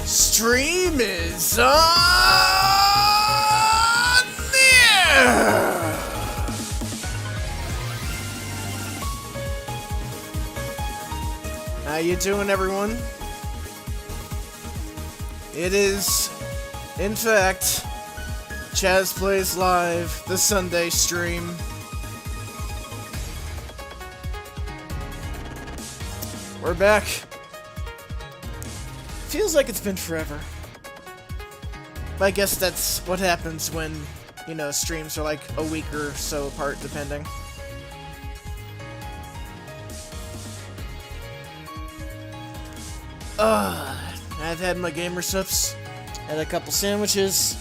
Stream is on the air! How you doing, everyone? It is, in fact, Chaz Plays Live, the Sunday stream. We're back. Feels like it's been forever. But I guess that's what happens when, you know, streams are like a week or so apart, depending. I've had my gamer sips, had a couple sandwiches.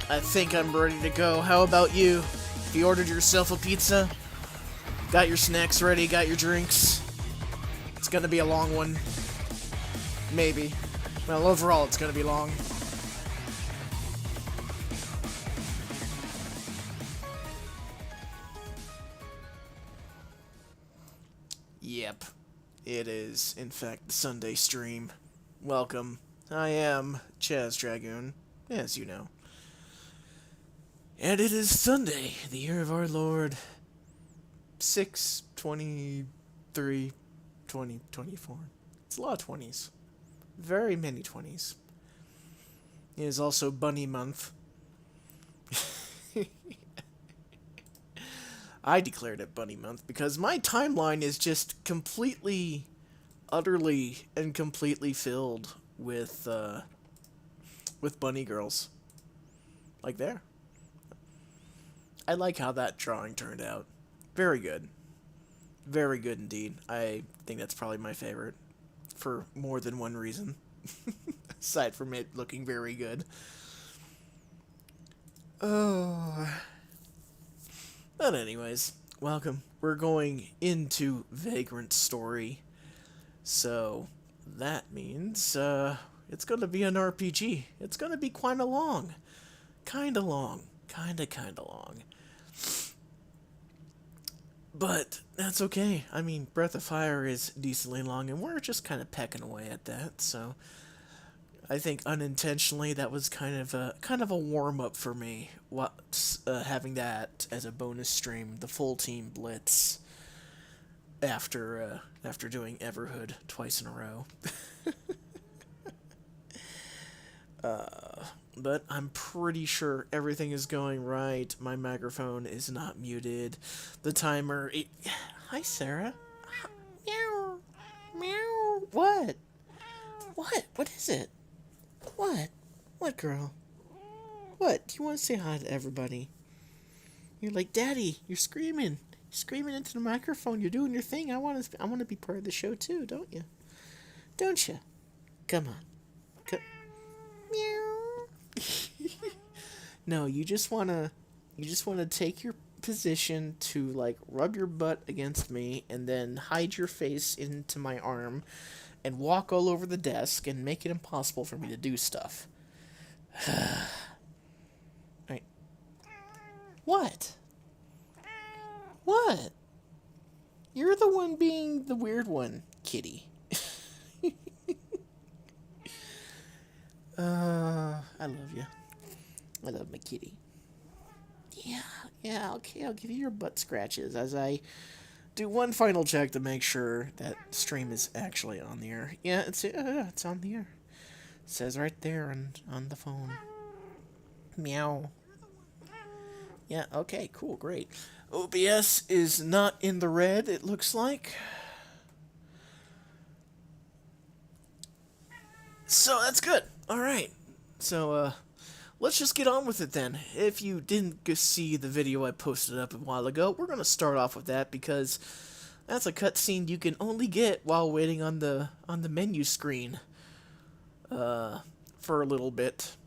I think I'm ready to go. How about you? If you ordered yourself a pizza, got your snacks ready, got your drinks, it's gonna be a long one. Maybe. Well, overall, it's gonna be long. Yep. It is, in fact, the Sunday stream. Welcome. I am ChazDragoon, as you know. And it is Sunday, the year of our Lord, 6/23/2024. It's a lot of 20s. Very many 20s. It is also Bunny Month. I declared it Bunny Month because my timeline is just completely, utterly, and completely filled with bunny girls. Like there. I like how that drawing turned out. Very good. Very good indeed. I think that's probably my favorite. For more than one reason. Aside from it looking very good. Oh. But anyways, welcome. We're going into Vagrant story. So, that means, it's gonna be an RPG. It's gonna be kinda long. Kinda long. Kinda long. But that's okay. I mean, Breath of Fire is decently long, and we're just kind of pecking away at that. So, I think unintentionally that was kind of a warm up for me. Having that as a bonus stream, the full team blitz after doing Everhood twice in a row. But I'm pretty sure everything is going right. My microphone is not muted. The timer... Hi, Sarah. Meow. Meow. What? What? What is it? What? What, girl? What? Do you want to say hi to everybody? You're like, Daddy, you're screaming. You're screaming into the microphone. You're doing your thing. I want to be part of the show, too, don't you? Don't you? Come on. Meow. No, you just wanna take your position to like rub your butt against me and then hide your face into my arm and walk all over the desk and make it impossible for me to do stuff. Right. What? What? You're the one being the weird one, kitty. I love you. I love my kitty. Yeah, okay, I'll give you your butt scratches as I do one final check to make sure that stream is actually on the air. Yeah, it's on the air. It says right there on the phone. Meow. Yeah, okay, cool, great. OBS is not in the red, it looks like. So that's good. Alright. So, let's just get on with it then. If you didn't see the video I posted up a while ago, we're going to start off with that because that's a cutscene you can only get while waiting on the menu screen for a little bit.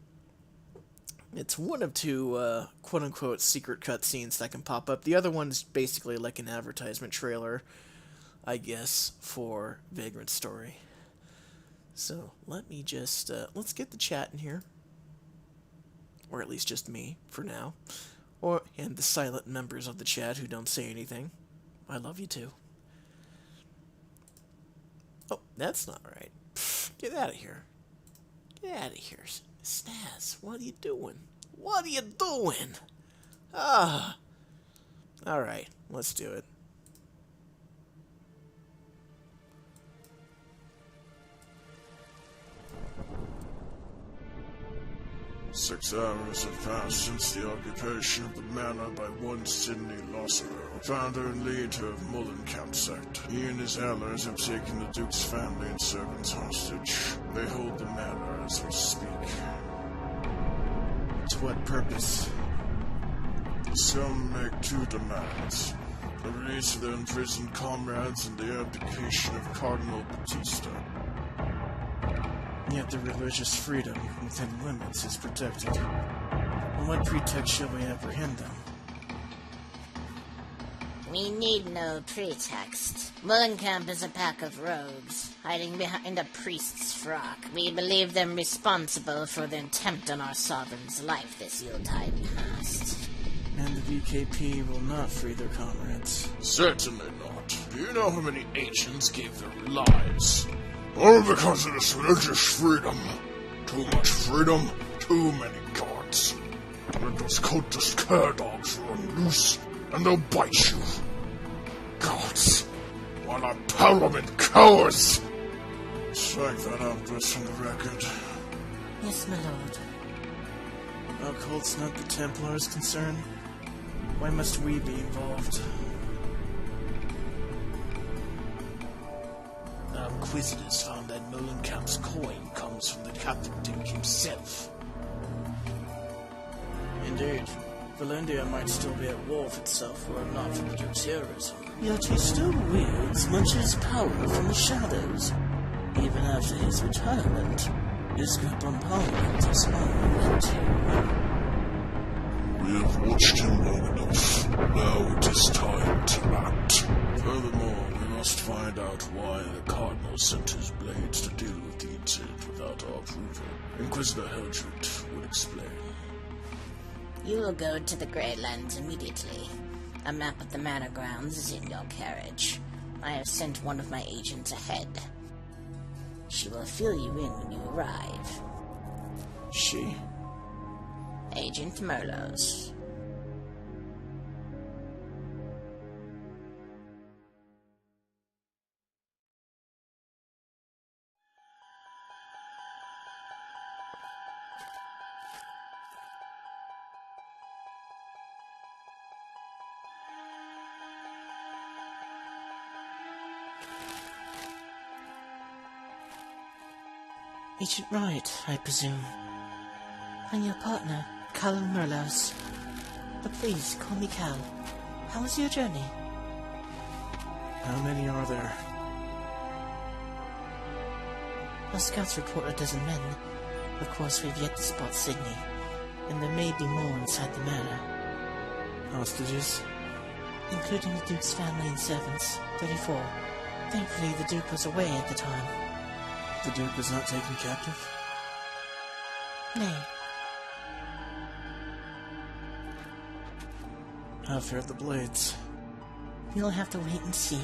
It's one of two quote-unquote secret cutscenes that can pop up. The other one's basically like an advertisement trailer, I guess, for Vagrant story. So, let me just, let's get the chat in here. Or at least just me, for now. And the silent members of the chat who don't say anything. I love you too. Oh, that's not right. Pfft, get out of here. Get out of here. Snaz, what are you doing? What are you doing? Ah. Alright, let's do it. Six hours have passed since the occupation of the manor by one Sidney Lossero, founder and leader of Mullencamp sect. He and his allies have taken the Duke's family and servants hostage. They hold the manor as we speak. To what purpose? Some make two demands: the release of their imprisoned comrades and the abdication of Cardinal Batista. Yet the religious freedom within limits is protected. On what pretext shall we apprehend them? We need no pretext. Mullencamp is a pack of rogues, hiding behind a priest's frock. We believe them responsible for the attempt on our sovereign's life this Yuletide past. And the VKP will not free their comrades. Certainly not. Do you know how many agents gave their lives? All because of this religious freedom. Too much freedom, too many gods. And those cultist care dogs run loose, and they'll bite you. Gods, while our parliament cowers. Strike that outburst from the record. Yes, my lord. Our cult's not the Templars' concern. Why must we be involved? Our inquisitors found that Mullencamp's coin comes from the Catholic Duke himself. Indeed. Valendia might still be at war with itself were it not for the Duke's heroism. Yet he still wields much of his power from the shadows. Even after his retirement, his grip on Parliament is unlimited. We have watched him long enough. Now it is time to act. Furthermore, we must find out why the Cardinal sent his blades to deal with the incident without our approval. Inquisitor Heldred will explain. You will go to the Grey Lands immediately. A map of the manor grounds is in your carriage. I have sent one of my agents ahead. She will fill you in when you arrive. She? Agent Merlos. Agent Wright, I presume. And your partner, Cal Merlos. But please, call me Cal. How was your journey? How many are there? Our scouts report a dozen men. Of course, we've yet to spot Sydney. And there may be more inside the manor. Hostages? Including the Duke's family and servants. 34. Thankfully, the Duke was away at the time. The Duke was not taken captive? Nay. How fared the blades? You'll have to wait and see.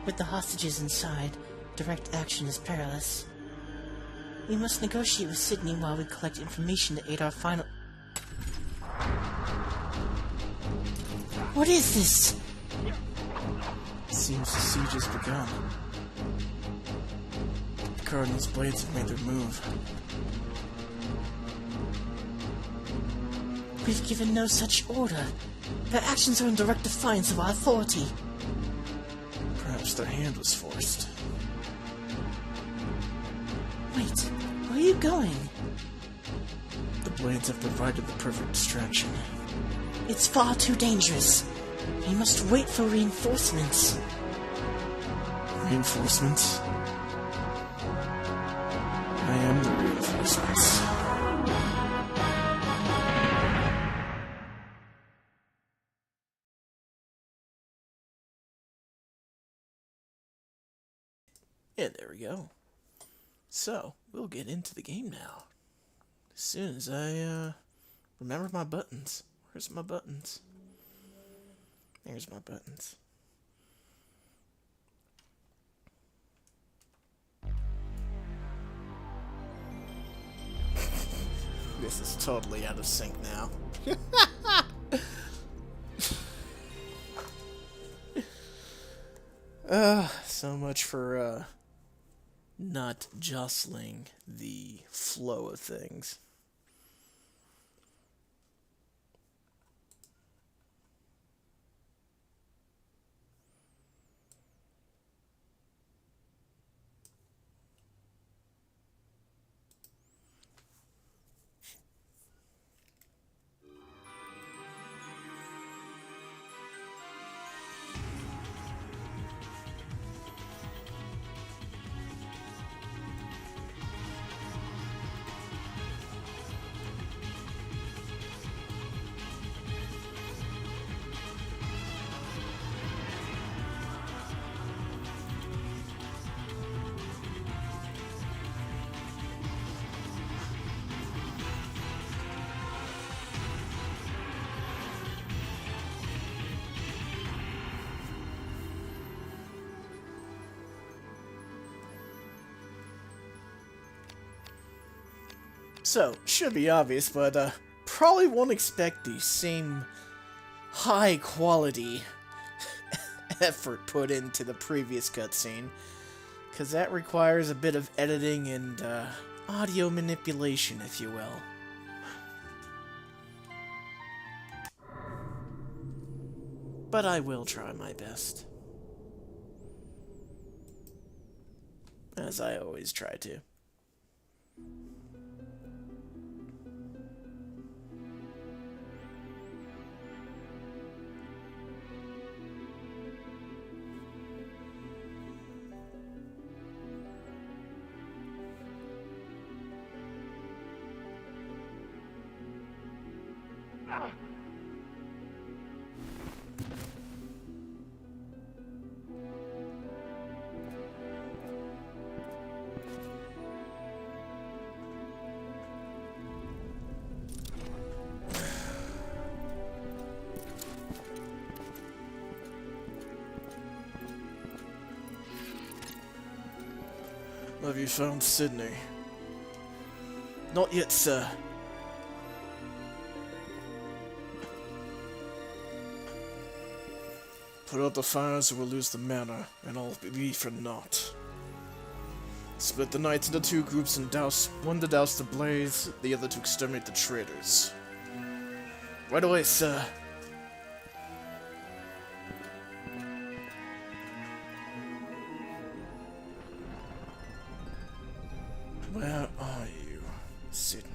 With the hostages inside, direct action is perilous. We must negotiate with Sydney while we collect information to aid our final... What is this? It seems the siege has begun. The Cardinal's blades have made their move. We've given no such order. Their actions are in direct defiance of our authority. Perhaps their hand was forced. Wait, where are you going? The blades have provided the perfect distraction. It's far too dangerous. We must wait for reinforcements. Reinforcements? I am the reinforcements. And there we go. So, we'll get into the game now. As soon as I, remember my buttons. Where's my buttons? There's my buttons. This is totally out of sync now. So much for, not jostling the flow of things. So, should be obvious, but probably won't expect the same high quality effort put into the previous cutscene, because that requires a bit of editing and audio manipulation, if you will. But I will try my best. As I always try to. Have you found Sydney? Not yet, sir. Put out the fires or we'll lose the manor, and all be for naught. Split the knights into two groups and douse one to douse the blaze, the other to exterminate the traitors. Right away, sir. Where are you, Sydney?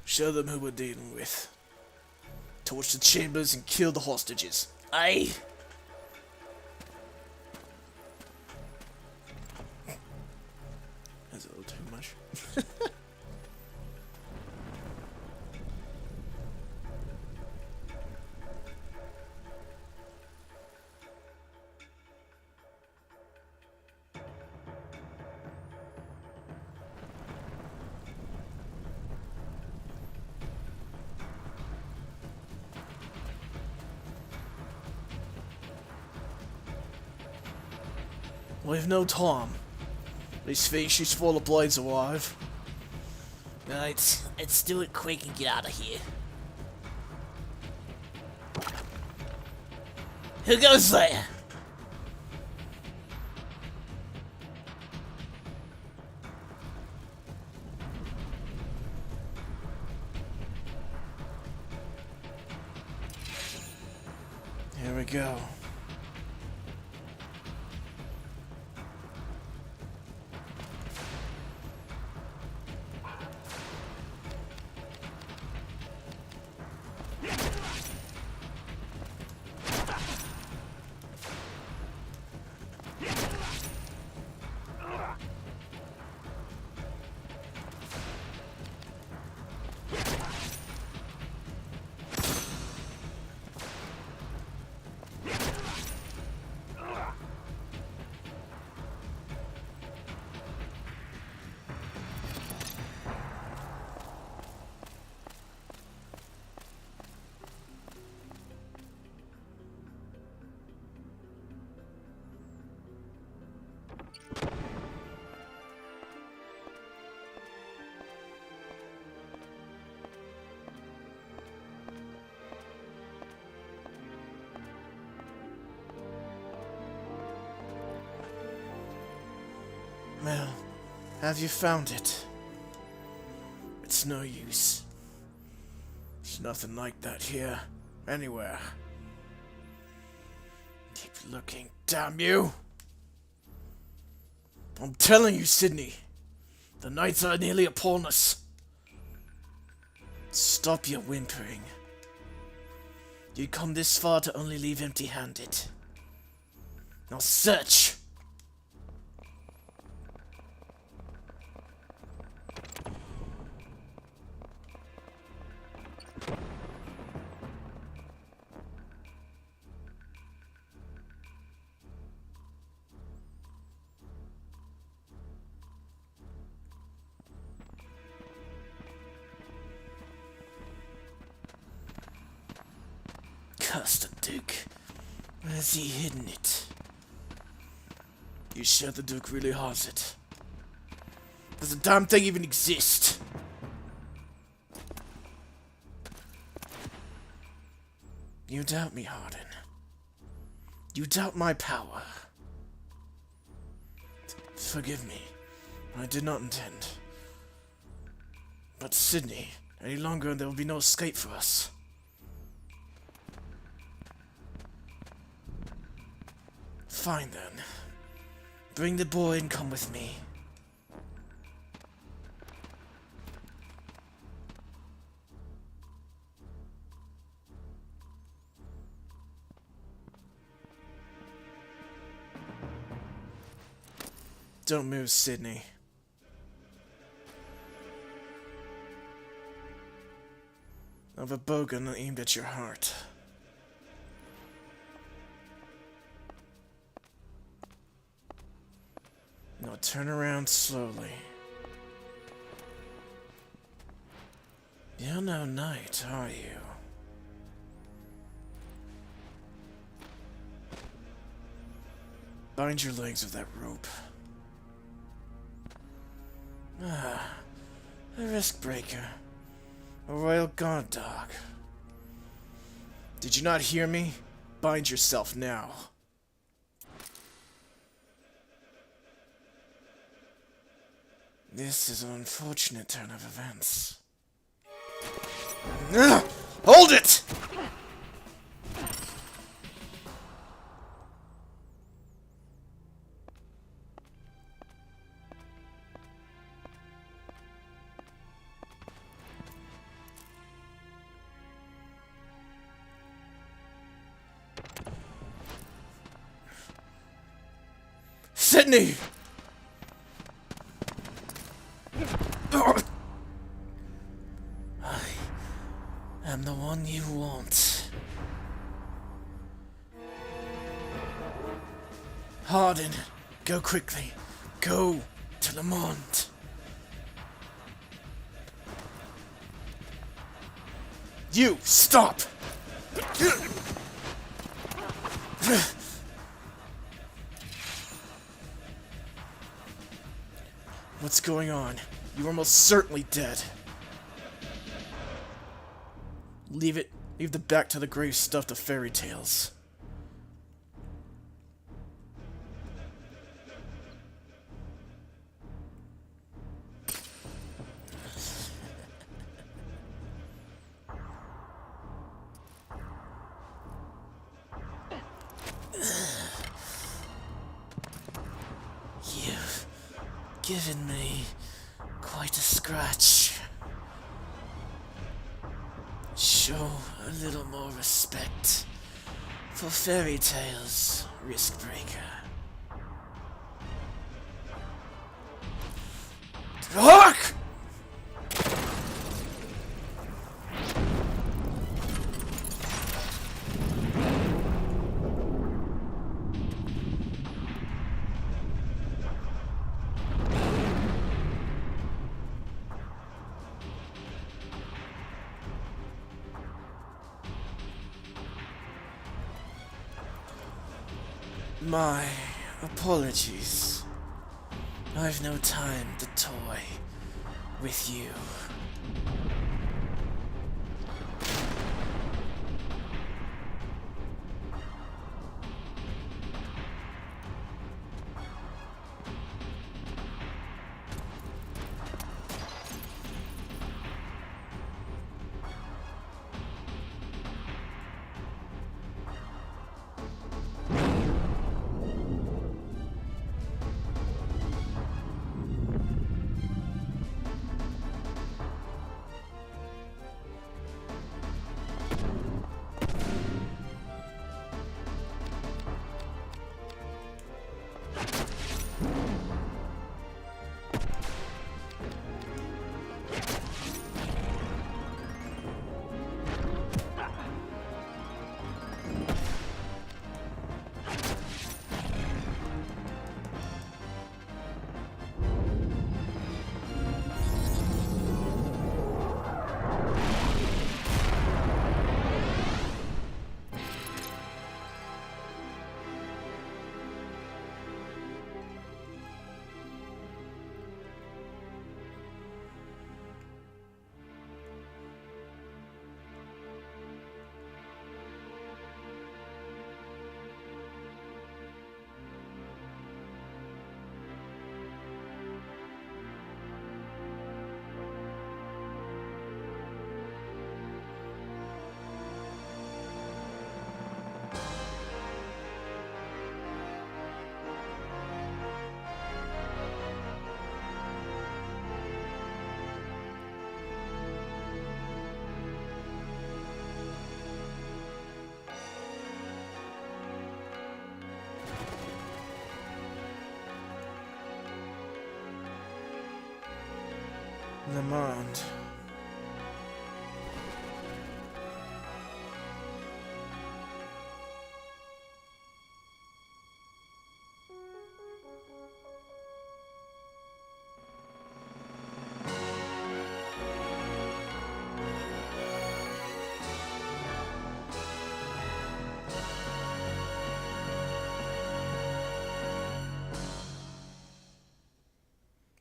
Show them who we're dealing with. Torch the chambers and kill the hostages. Aye. That's a little too much. We've no time. These fiends full the blades alive. Let's do it quick and get out of here. Who goes there? go. Well, have you found it? It's no use. There's nothing like that here, anywhere. Keep looking, damn you! I'm telling you, Sydney, the nights are nearly upon us. Stop your whimpering. You come this far to only leave empty-handed. Now search! Curse the Duke. Where's he hidden it? You sure the Duke really has it? Does the damn thing even exist? You doubt me, Hardin. You doubt my power. Forgive me. I did not intend. But Sydney, any longer there will be no escape for us. Fine then. Bring the boy and come with me. Don't move, Sydney. I have a bowgun aimed at your heart. Now turn around slowly. You're no knight, are you? Bind your legs with that rope. Ah, a risk breaker. A royal guard dog. Did you not hear me? Bind yourself now. This is an unfortunate turn of events. Hold it! Sydney! I'm the one you want. Hardin, go quickly. Go to Lamont. You, stop! What's going on? You are most certainly dead. Leave it. Leave the back to the grave stuff to fairy tales. given me quite a scratch. Show a little more respect for fairy tales, Riskbreaker. Hark! My apologies. I've no time to toy with you. Lamond.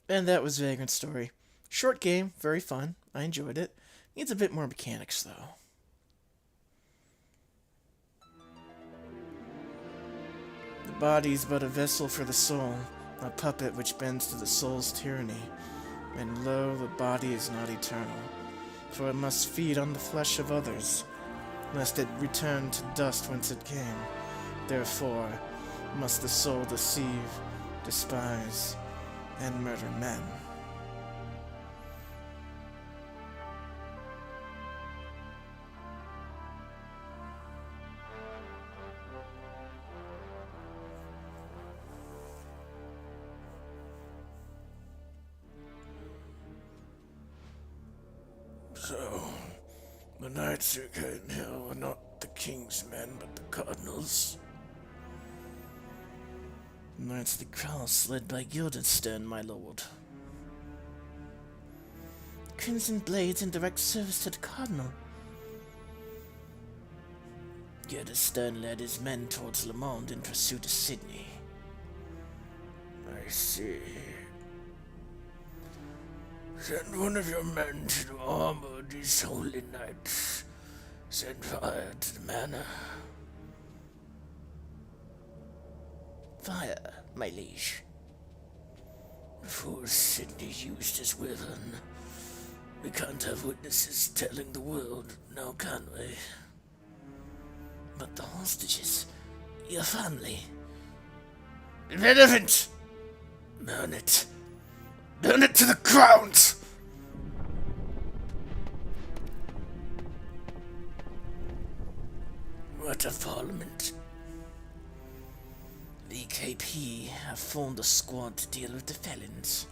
And that was Vagrant Story. Short game, very fun. I enjoyed it. Needs a bit more mechanics, though. The body's but a vessel for the soul, a puppet which bends to the soul's tyranny. And lo, the body is not eternal, for it must feed on the flesh of others, lest it return to dust whence it came. Therefore, must the soul deceive, despise, and murder men. So, the knights who came here were not the king's men, but the cardinals. Knights of the Cross, led by Guildenstern, my lord. Crimson Blades in direct service to the Cardinal. Guildenstern led his men towards Le Monde in pursuit of Sydney. I see. Send one of your men to armor these holy knights. Send fire to the manor. Fire, my liege. Before Sydney used his weapon, we can't have witnesses telling the world, now can we? But the hostages, your family. Irrelevant! Burn it. Burn it to the ground! What of Parliament? The KP have formed a squad to deal with the felons.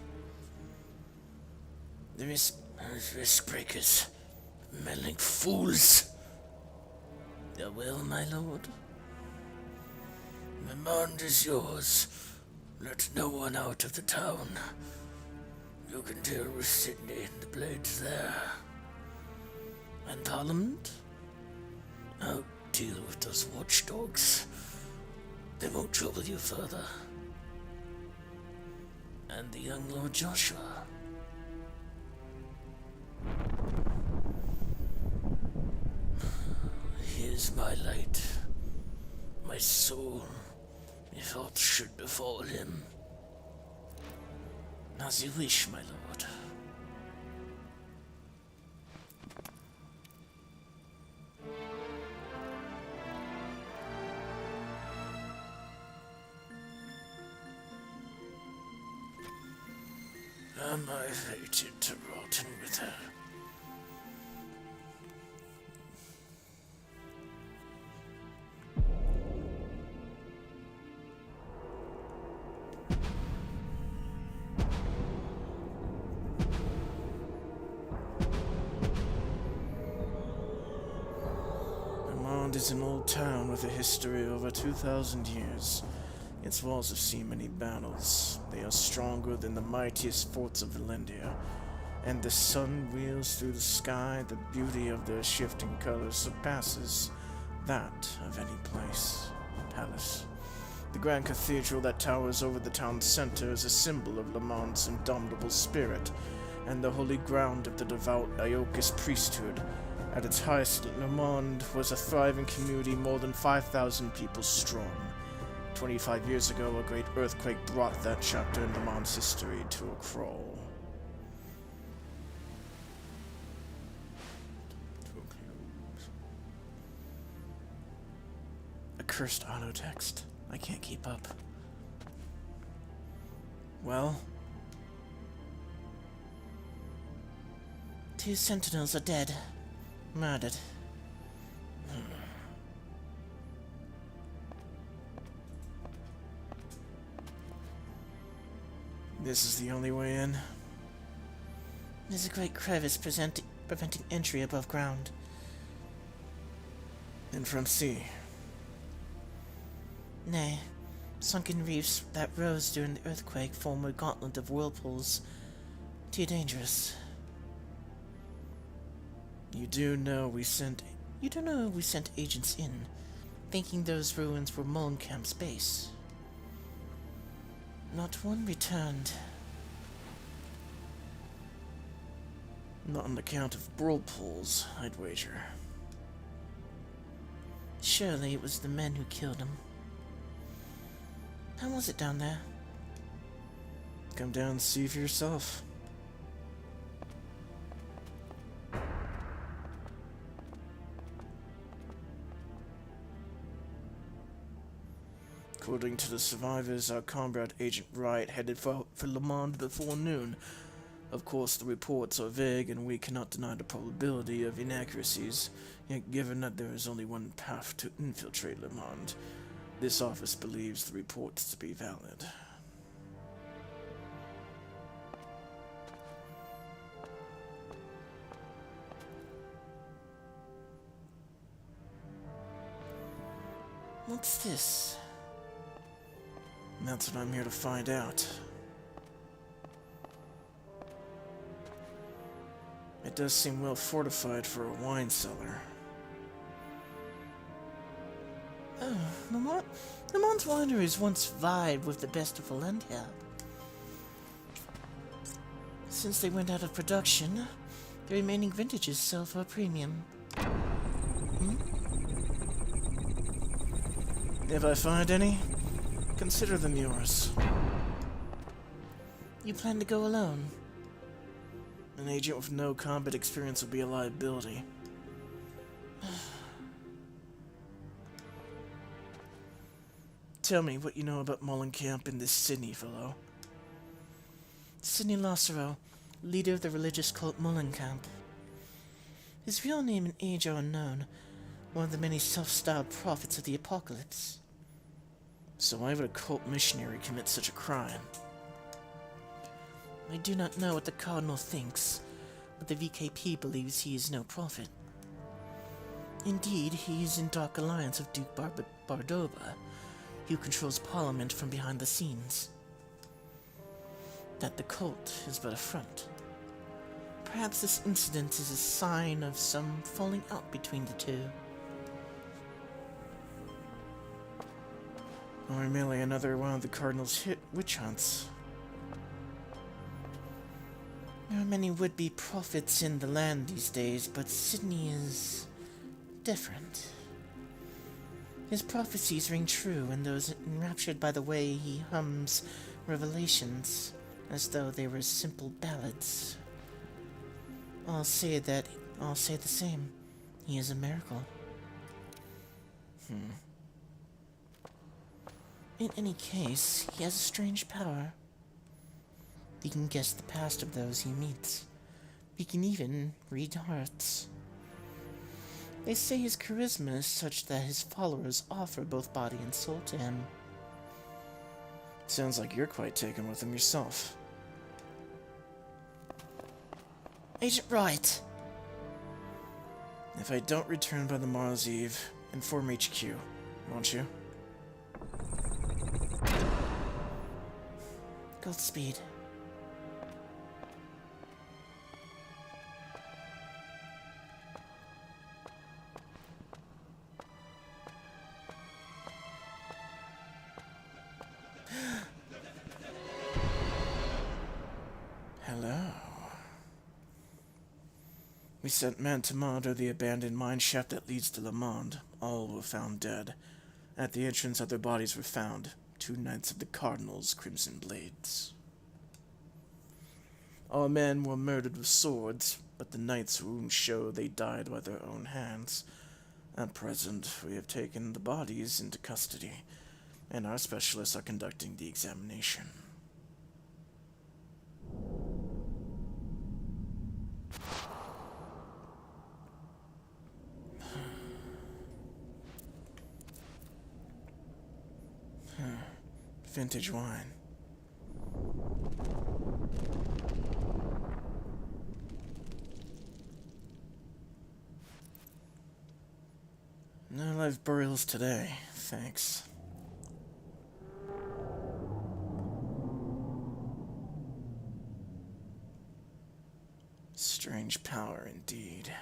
The risk breakers, meddling fools. Their will, my lord. The command is yours. Let no one out of the town. You can deal with Sydney and the blades there. And Parliament? I'll deal with those watchdogs. They won't trouble you further. And the young Lord Joshua. He is my light, my soul, if aught should befall him. As you wish, my lord. Am I fated to rot in with her? Vermont is an old town with a history of over 2,000 years. Its walls have seen many battles. They are stronger than the mightiest forts of Valendia. And the sun wheels through the sky. The beauty of their shifting colors surpasses that of any palace. The grand cathedral that towers over the town center is a symbol of Le Mans' indomitable spirit, and the holy ground of the devout Iokis priesthood. At its highest, Le Mans was a thriving community more than 5,000 people strong. 25 years ago, a great earthquake brought that chapter in Le Mans' history to a crawl. A cursed auto-text. I can't keep up. Well? 2 sentinels are dead. Murdered. This is the only way in. There's a great crevice preventing entry above ground. And from sea? Nay. Sunken reefs that rose during the earthquake form a gauntlet of whirlpools. Too dangerous. You do know we sent agents in, thinking those ruins were Mullenkamp's base. Not one returned. Not on account of whirlpools, I'd wager. Surely it was the men who killed him. How was it down there? Come down and see for yourself. According to the survivors, our comrade Agent Wright headed for Le Mans before noon. Of course, the reports are vague, and we cannot deny the probability of inaccuracies. Yet, given that there is only one path to infiltrate Le Mans, this office believes the reports to be valid. What's this? That's what I'm here to find out. It does seem well fortified for a wine cellar. Oh, Le Mans wineries once vied with the best of Valendia. Since they went out of production, the remaining vintages sell for a premium. If I find any, consider them yours. You plan to go alone? An agent with no combat experience will be a liability. Tell me what you know about Mullenkamp and this Sydney fellow. Sidney Losero, leader of the religious cult Mullenkamp. His real name and age are unknown, one of the many self-styled prophets of the apocalypse. So why would a cult missionary commit such a crime? I do not know what the Cardinal thinks, but the VKP believes he is no prophet. Indeed, he is in dark alliance with Duke Bardoba, who controls Parliament from behind the scenes. That the cult is but a front. Perhaps this incident is a sign of some falling out between the two. Or merely another one of the Cardinal's witch hunts. There are many would-be prophets in the land these days, but Sidney is different. His prophecies ring true, and those enraptured by the way he hums revelations, as though they were simple ballads. I'll say the same. He is a miracle. In any case, he has a strange power. He can guess the past of those he meets. He can even read hearts. They say his charisma is such that his followers offer both body and soul to him. Sounds like you're quite taken with him yourself. Agent Wright! If I don't return by the morrow's eve, inform HQ, won't you? Godspeed. Hello. We sent men to monitor the abandoned mine shaft that leads to Le Monde. All were found dead. At the entrance, other bodies were found. 2 Knights of the Cardinal's Crimson Blades. Our men were murdered with swords, but the Knights' wounds show they died by their own hands. At present, we have taken the bodies into custody, and our specialists are conducting the examination. Vintage wine. No live burials today, thanks. Strange power indeed.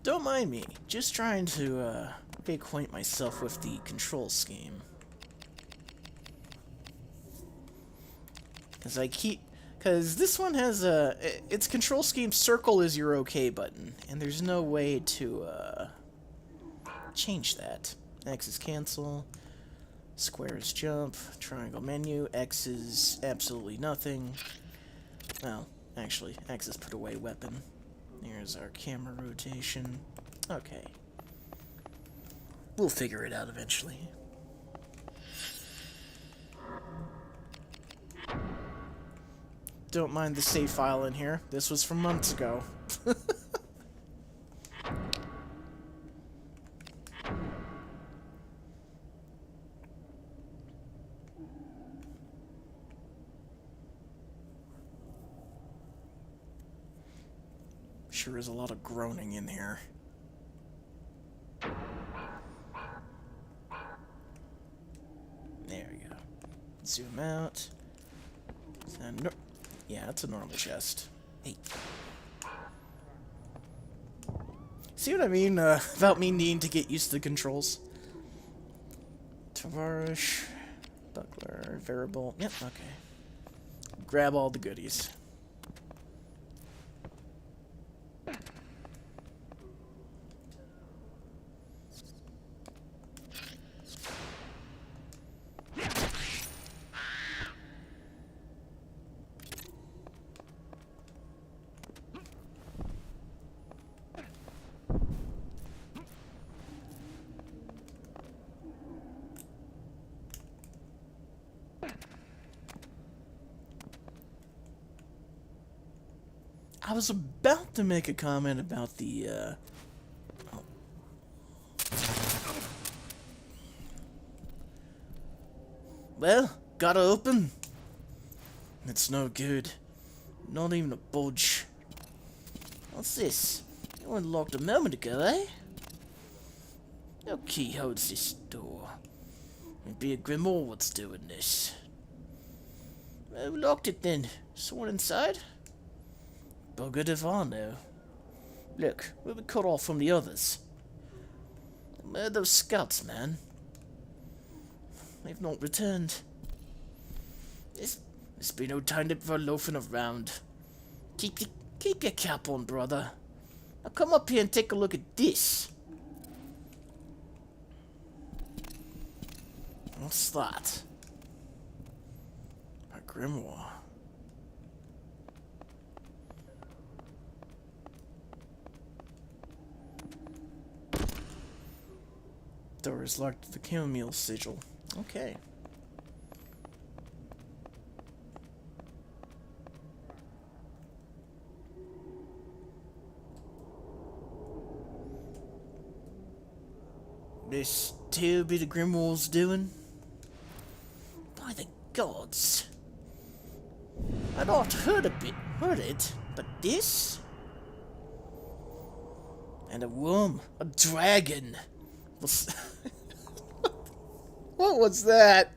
Don't mind me, just trying to reacquaint myself with the control scheme. Because this one has its control scheme, circle is your OK button, and there's no way to change that. X is cancel, square is jump, triangle menu, X is absolutely nothing. Well, actually, X is put away weapon. Here's our camera rotation. Okay. We'll figure it out eventually. Don't mind the save file in here. This was from months ago. Sure is a lot of groaning in here. There we go. Zoom out. Yeah, it's a normal chest. Hey. See what I mean about me needing to get used to the controls? Tavarish, buckler, variable. Yep, okay. Grab all the goodies. was about to make a comment about the, oh. Well, gotta open. It's no good. Not even a budge. What's this? You unlocked a moment ago, eh? No key holds this door. It'd be a grimoire what's doing this. Well, who locked it then? Someone inside? Buggered if I know. Look, we were cut off from the others. Where are those scouts, man? They've not returned. There's been no time for loafing around. Keep your cap on, brother. Now come up here and take a look at this. What's that? A grimoire. Door is locked with the chamomile sigil. Okay. This too be the grimoire's doing? By the gods. I'd not heard it, but this? And a worm, a dragon. What was that?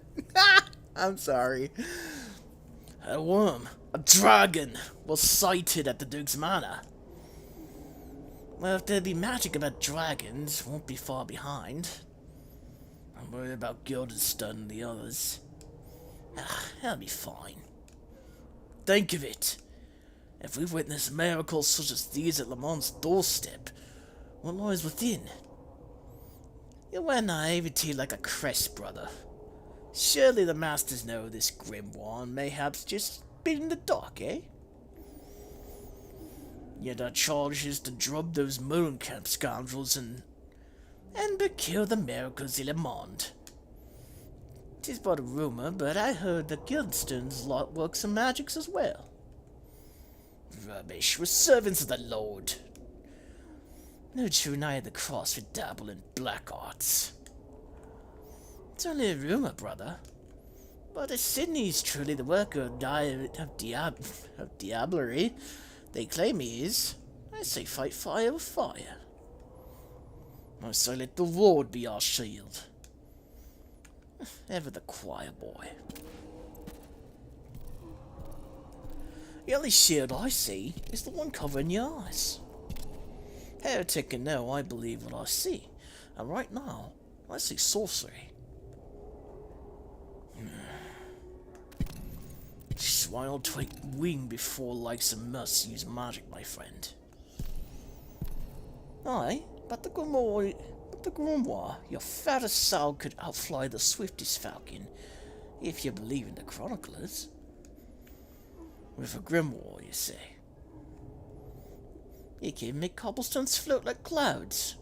I'm sorry. A worm, a dragon, was sighted at the Duke's Manor. Well, if there be magic about dragons, won't be far behind. I'm worried about Guildenstern and the others. That'll be fine. Think of it. If we witness miracles such as these at Lamont's doorstep, what lies within? You wear naivety like a crest, brother. Surely the masters know this grimoire and mayhaps just been in the dark, eh? Yet our charge is to drub those Mooncamp scoundrels and kill the miracles in Lamont. 'Tis but a rumor, but I heard that Guildenstern's lot work some magics as well. Rubbish, we're servants of the Lord. No true knight of the cross would dabble in black arts. It's only a rumor, brother. But if Sydney's truly the worker of diablerie they claim he is, I say fight fire with fire. I say let the Lord be our shield. Ever the choir boy. The only shield I see is the one covering your eyes. Heretic can know I believe what I see, and right now I see sorcery. Why not take wing before likes of us use magic, my friend? Aye, but the grimoire, your fattest sow could outfly the swiftest falcon, if you believe in the chroniclers. With a grimoire, you say. You can make cobblestones float like clouds.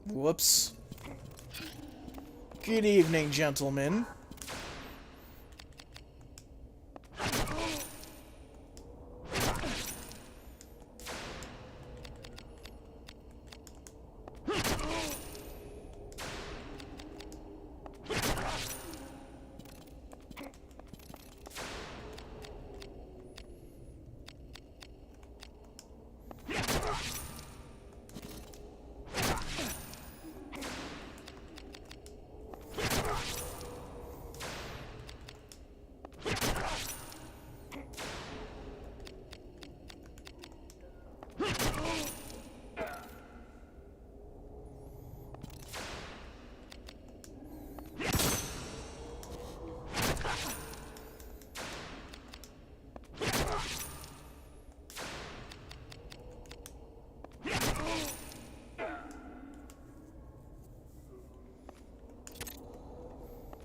Whoops. Good evening, gentlemen.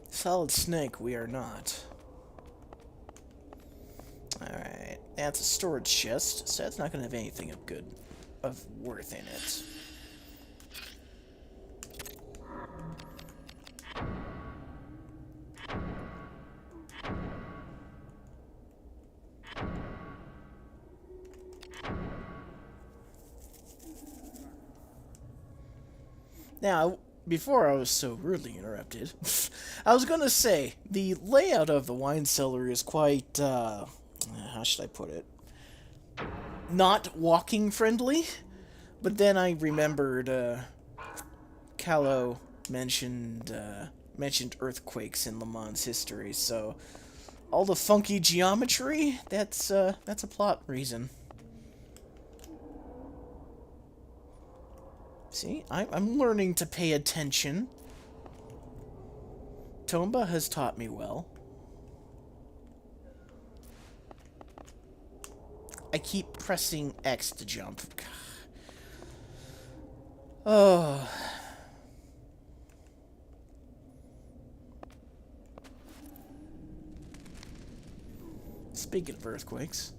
Solid snake, we are not. Alright, that's a storage chest, so that's not going to have anything of worth in it. Now, before I was so rudely interrupted, I was going to say, the layout of the wine cellar is quite, how should I put it? Not walking friendly, but then I remembered, Callow mentioned earthquakes in Le Mans history, so all the funky geometry, that's a plot reason. See, I'm learning to pay attention. Tomba has taught me well. I keep pressing X to jump. Oh. Speaking of earthquakes.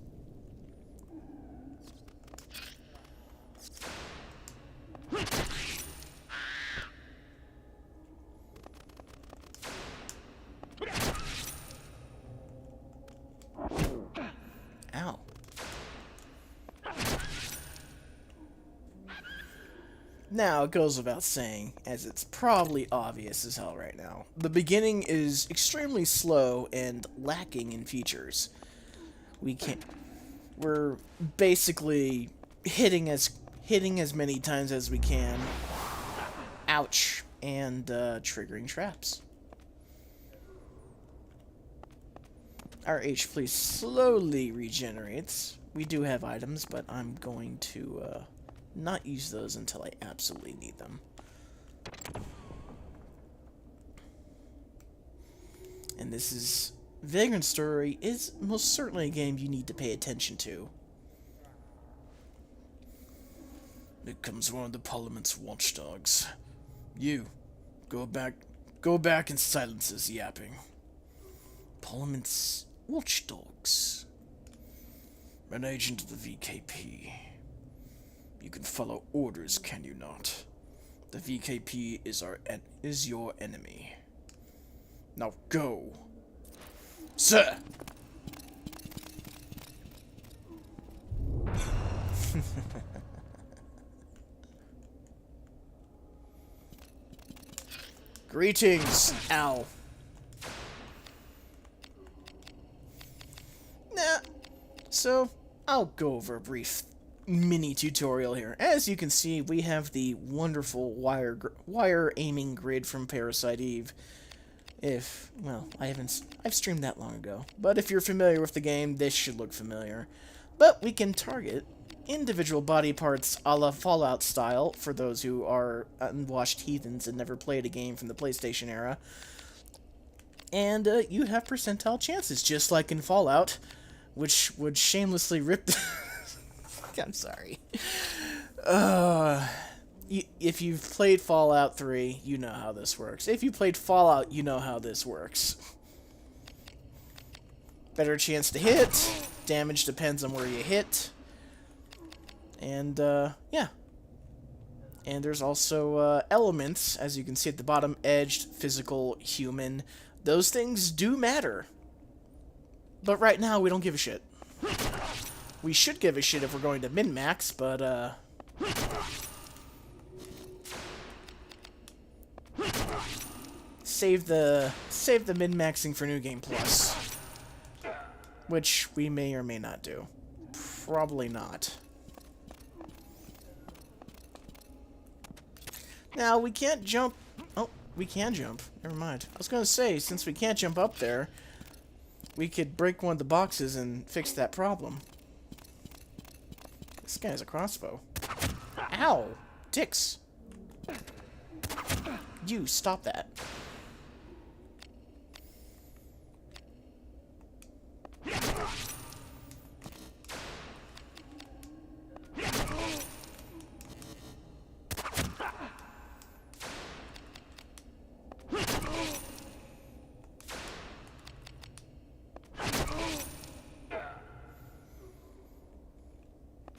Ow. Now, it goes without saying, as it's probably obvious as hell right now, the beginning is extremely slow and lacking in features. We're basically hitting as many times as we can. Ouch. And triggering traps. Our HP slowly regenerates. We do have items, but I'm going to not use those until I absolutely need them. And this is... Vagrant Story is most certainly a game you need to pay attention to. Here comes one of the Parliament's watchdogs. You, go back and silence his yapping. Parliament's watchdogs. An agent of the VKP. You can follow orders, can you not? The VKP is your enemy. Now go. Sir! Greetings! Ow. Nah. So, I'll go over a brief mini tutorial here. As you can see, we have the wonderful wire aiming grid from Parasite Eve. I've streamed that long ago. But if you're familiar with the game, this should look familiar. But we can target individual body parts a la Fallout style, for those who are unwashed heathens and never played a game from the PlayStation era. And you have percentile chances, just like in Fallout, which would shamelessly rip the... I'm sorry. If you've played Fallout 3, you know how this works. If you played Fallout, you know how this works. Better chance to hit. Damage depends on where you hit. And, yeah. And there's also elements, as you can see at the bottom. Edged, physical, human. Those things do matter. But right now, we don't give a shit. We should give a shit if we're going to min-max, but, Save the min-maxing for New Game Plus. Which we may or may not do. Probably not. Now, we can't jump... Oh, we can jump. Never mind. I was going to say, since we can't jump up there, we could break one of the boxes and fix that problem. This guy has a crossbow. Ow! Dicks! You, stop that.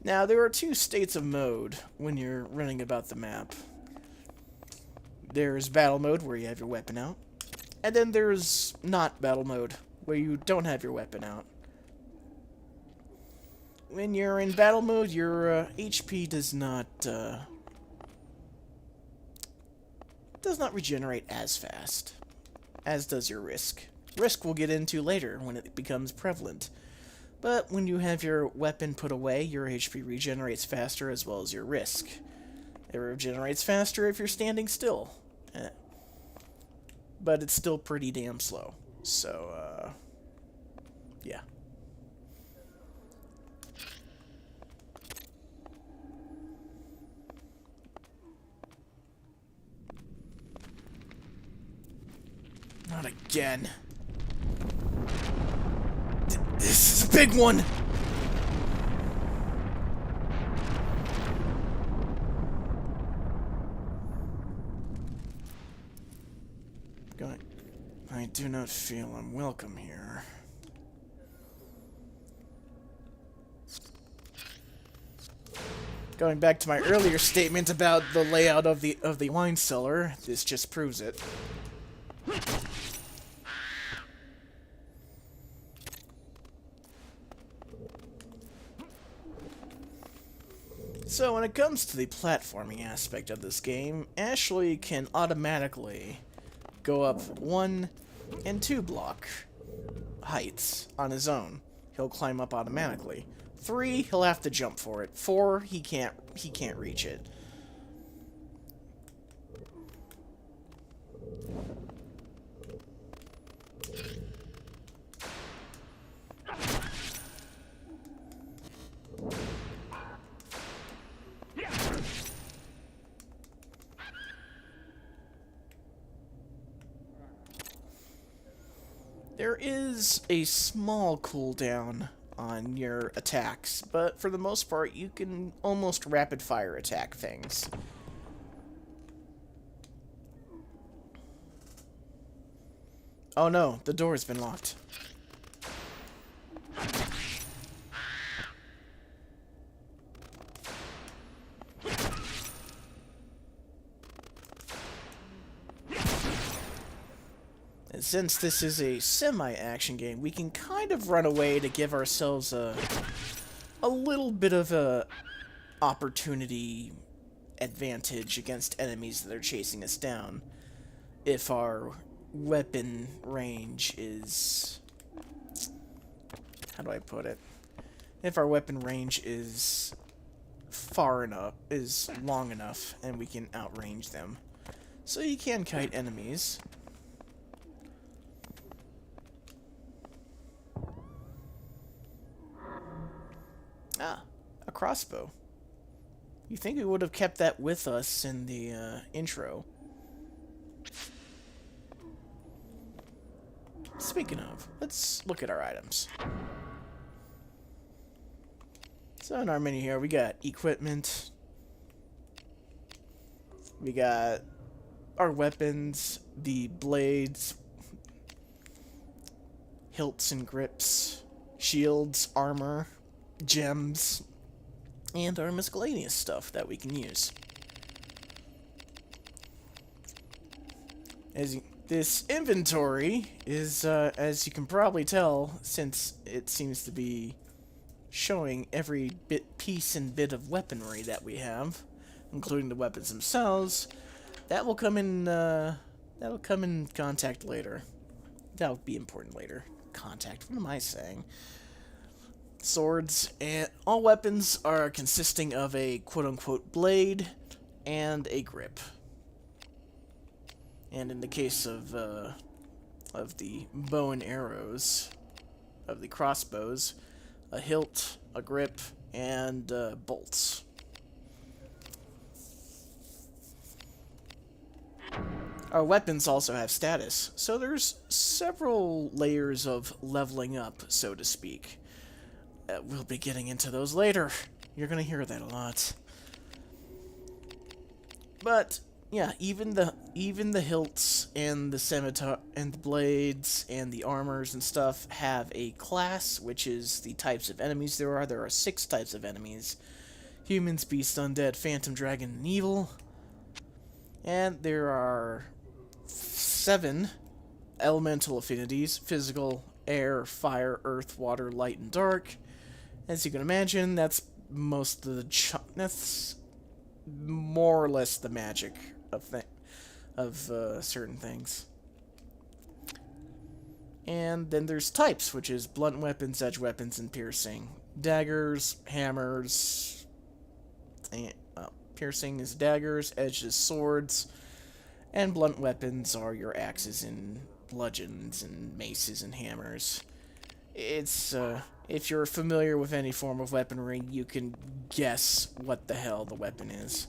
Now, there are two states of mode when you're running about the map. There's battle mode, where you have your weapon out. And then there's not battle mode, where you don't have your weapon out. When you're in battle mode, your HP does not does not regenerate as fast, as does your risk. Risk we'll get into later when it becomes prevalent. But when you have your weapon put away, your HP regenerates faster as well as your risk. It regenerates faster if you're standing still. But it's still pretty damn slow. So, yeah. Not again. This is a big one! I do not feel I'm welcome here. Going back to my earlier statement about the layout of the wine cellar, this just proves it. So when it comes to the platforming aspect of this game, Ashley can automatically go up 1 and 2 block heights on his own. He'll climb up automatically. 3, he'll have to jump for it. 4, he can't reach it. There is a small cooldown on your attacks, but for the most part, you can almost rapid-fire attack things. Oh no, the door has been locked. Since this is a semi-action game, we can kind of run away to give ourselves a little bit of a opportunity advantage against enemies that are chasing us down. If our weapon range is... how do I put it? If our weapon range is far enough, is long enough, and we can outrange them. So you can kite enemies. Ah, a crossbow. You think we would have kept that with us in the intro. Speaking of, let's look at our items. So in our menu here, we got equipment. We got our weapons, the blades, hilts and grips, shields, armor, gems, and our miscellaneous stuff that we can use. This inventory is, as you can probably tell, since it seems to be showing every piece and bit of weaponry that we have, including the weapons themselves, that will come in contact later. That will be important later. Contact. What am I saying? Swords, and all weapons are consisting of a quote-unquote blade and a grip. And in the case of the bow and arrows, of the crossbows, a hilt, a grip, and bolts. Our weapons also have status, so there's several layers of leveling up, so to speak. We'll be getting into those later. You're gonna hear that a lot. But yeah, even the hilts and the scimitar and the blades and the armors and stuff have a class, which is the types of enemies there are. There are 6 types of enemies: humans, beasts, undead, phantom, dragon, and evil. And there are 7 elemental affinities: physical, air, fire, earth, water, light, and dark. As you can imagine, that's most of the that's more or less the magic certain things. And then there's types, which is blunt weapons, edge weapons, and piercing. Daggers, hammers, and, piercing is daggers, edge is swords, and blunt weapons are your axes and bludgeons and maces and hammers. It's, if you're familiar with any form of weaponry, you can guess what the hell the weapon is.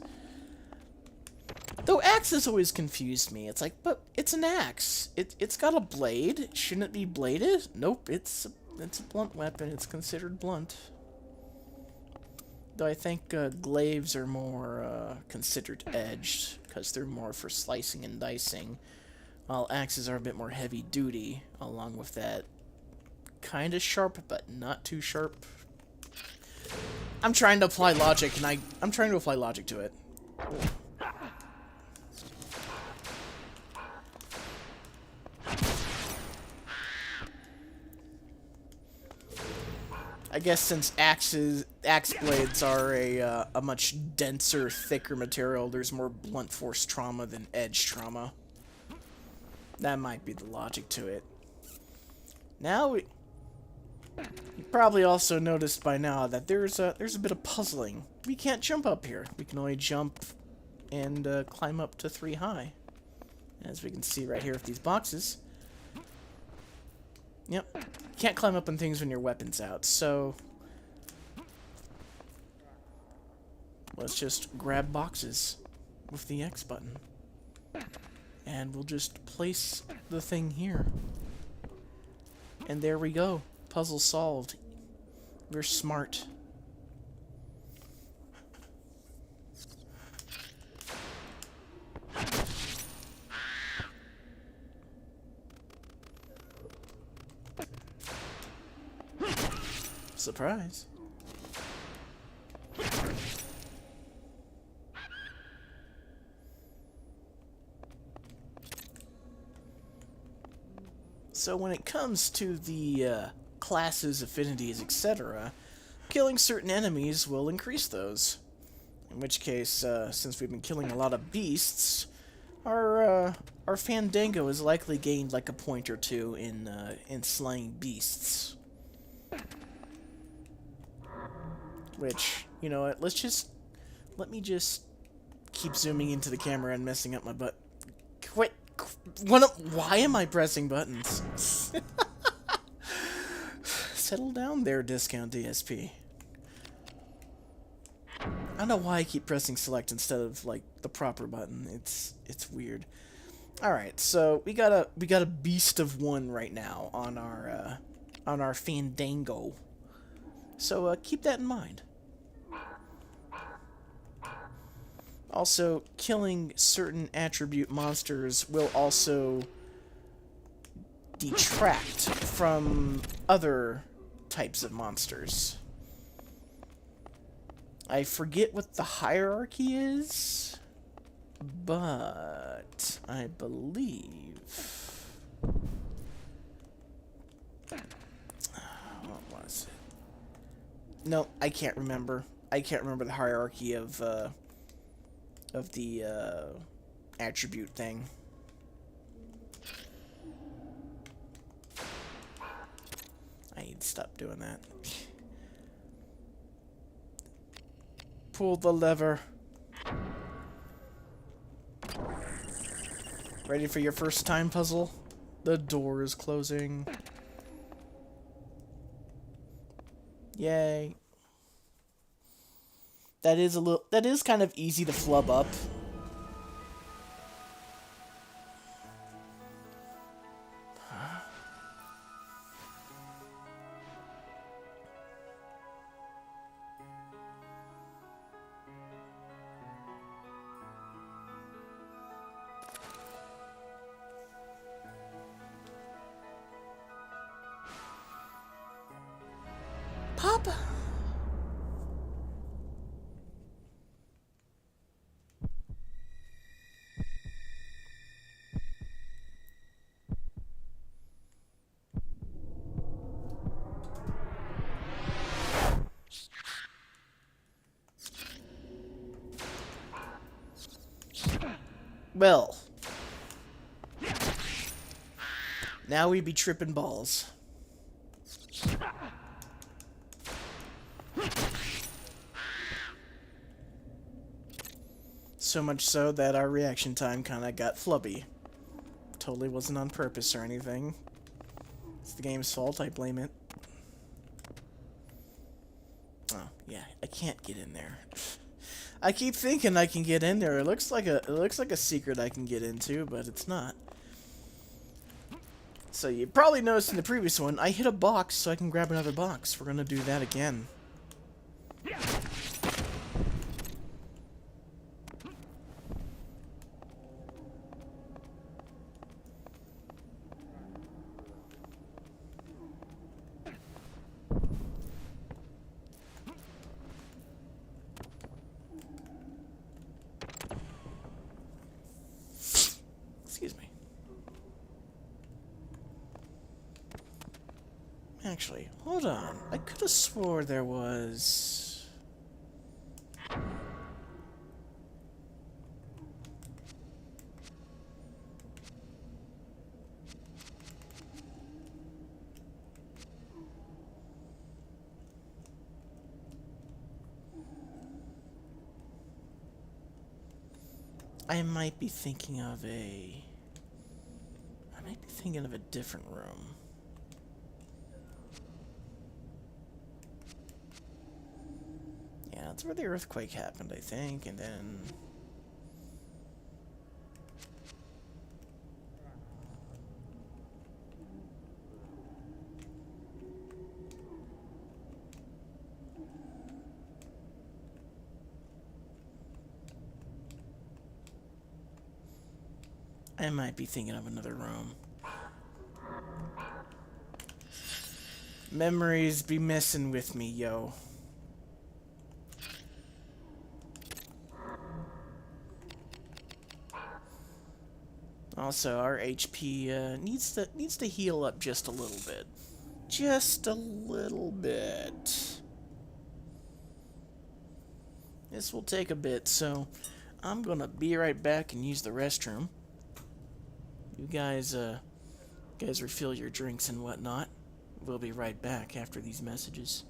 Though axes always confused me. It's like, but it's an axe. It's got a blade. Shouldn't it be bladed? Nope, it's a blunt weapon. It's considered blunt. Though I think glaives are more considered edged, because they're more for slicing and dicing, while axes are a bit more heavy duty, along with that kind of sharp, but not too sharp. I'm trying to apply logic, and I'm trying to apply logic to it. I guess since axe blades are a much denser, thicker material, there's more blunt force trauma than edge trauma. That might be the logic to it. Now, you probably also noticed by now that there's a bit of puzzling. We can't jump up here. We can only jump and climb up to 3 high, as we can see right here with these boxes. Yep. Can't climb up on things when your weapon's out, so let's just grab boxes with the X button. And we'll just place the thing here. And there we go. Puzzle solved. We're smart. Surprise. So when it comes to the classes, affinities, etc., killing certain enemies will increase those. In which case, since we've been killing a lot of beasts, our Fandango has likely gained like a point or two in slaying beasts. Which, you know what, let me just keep zooming into the camera and messing up my butt. Quit. Why am I pressing buttons? Settle down there, discount DSP. I don't know why I keep pressing select instead of, like, the proper button. It's weird. Alright, so we got a beast of 1 right now on our Fandango. So keep that in mind. Also, killing certain attribute monsters will also detract from other types of monsters. I forget what the hierarchy is, but I believe... What was it? No, I can't remember. I can't remember the hierarchy of the attribute thing. I need to stop doing that. Pull the lever. Ready for your first time puzzle? The door is closing. Yay. That is kind of easy to flub up. Papa. Well, Now we be tripping balls. So much so that our reaction time kind of got flubby. Totally wasn't on purpose or anything. It's the game's fault, I blame it. Oh, yeah, I can't get in there. I keep thinking I can get in there. It looks like a secret I can get into, but it's not. So you probably noticed in the previous one, I hit a box so I can grab another box. We're gonna do that again. Excuse me. Actually, hold on. I could have swore there was... I might be thinking of a different room. Yeah, that's where the earthquake happened, I think, and then... I might be thinking of another room. Memories be messing with me, yo. Also, our HP needs to heal up just a little bit. Just a little bit. This will take a bit, so I'm gonna be right back and use the restroom. You guys refill your drinks and whatnot. We'll be right back after these messages.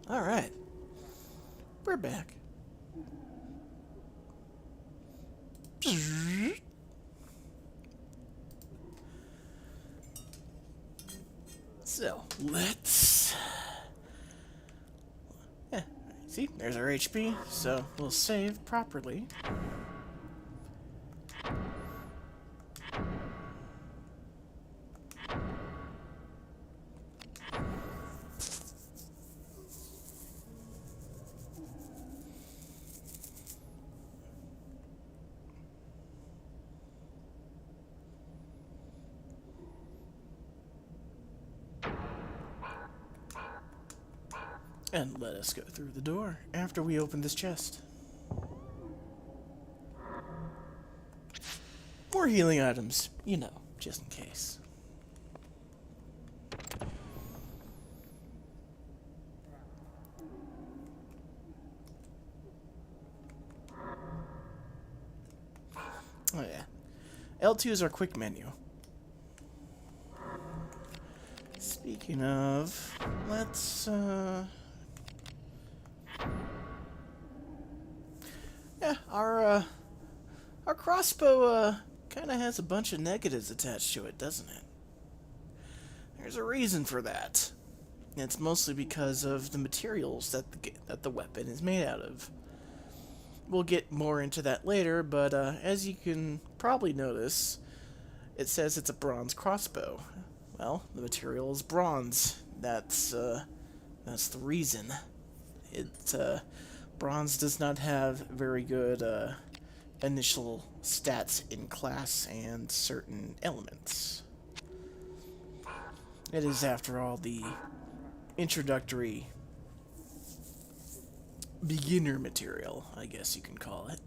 Alright. We're back. So, let's... Yeah, see, there's our HP, so we'll save properly. And let us go through the door after we open this chest. More healing items, you know, just in case. Oh yeah. L2 is our quick menu. Speaking of, let's yeah, our crossbow kind of has a bunch of negatives attached to it, doesn't it? There's a reason for that. It's mostly because of the materials that the weapon is made out of. We'll get more into that later, but as you can probably notice, it says it's a bronze crossbow. Well, the material is bronze. That's the reason. Bronze does not have very good initial stats in class and certain elements. It is, after all, the introductory beginner material, I guess you can call it.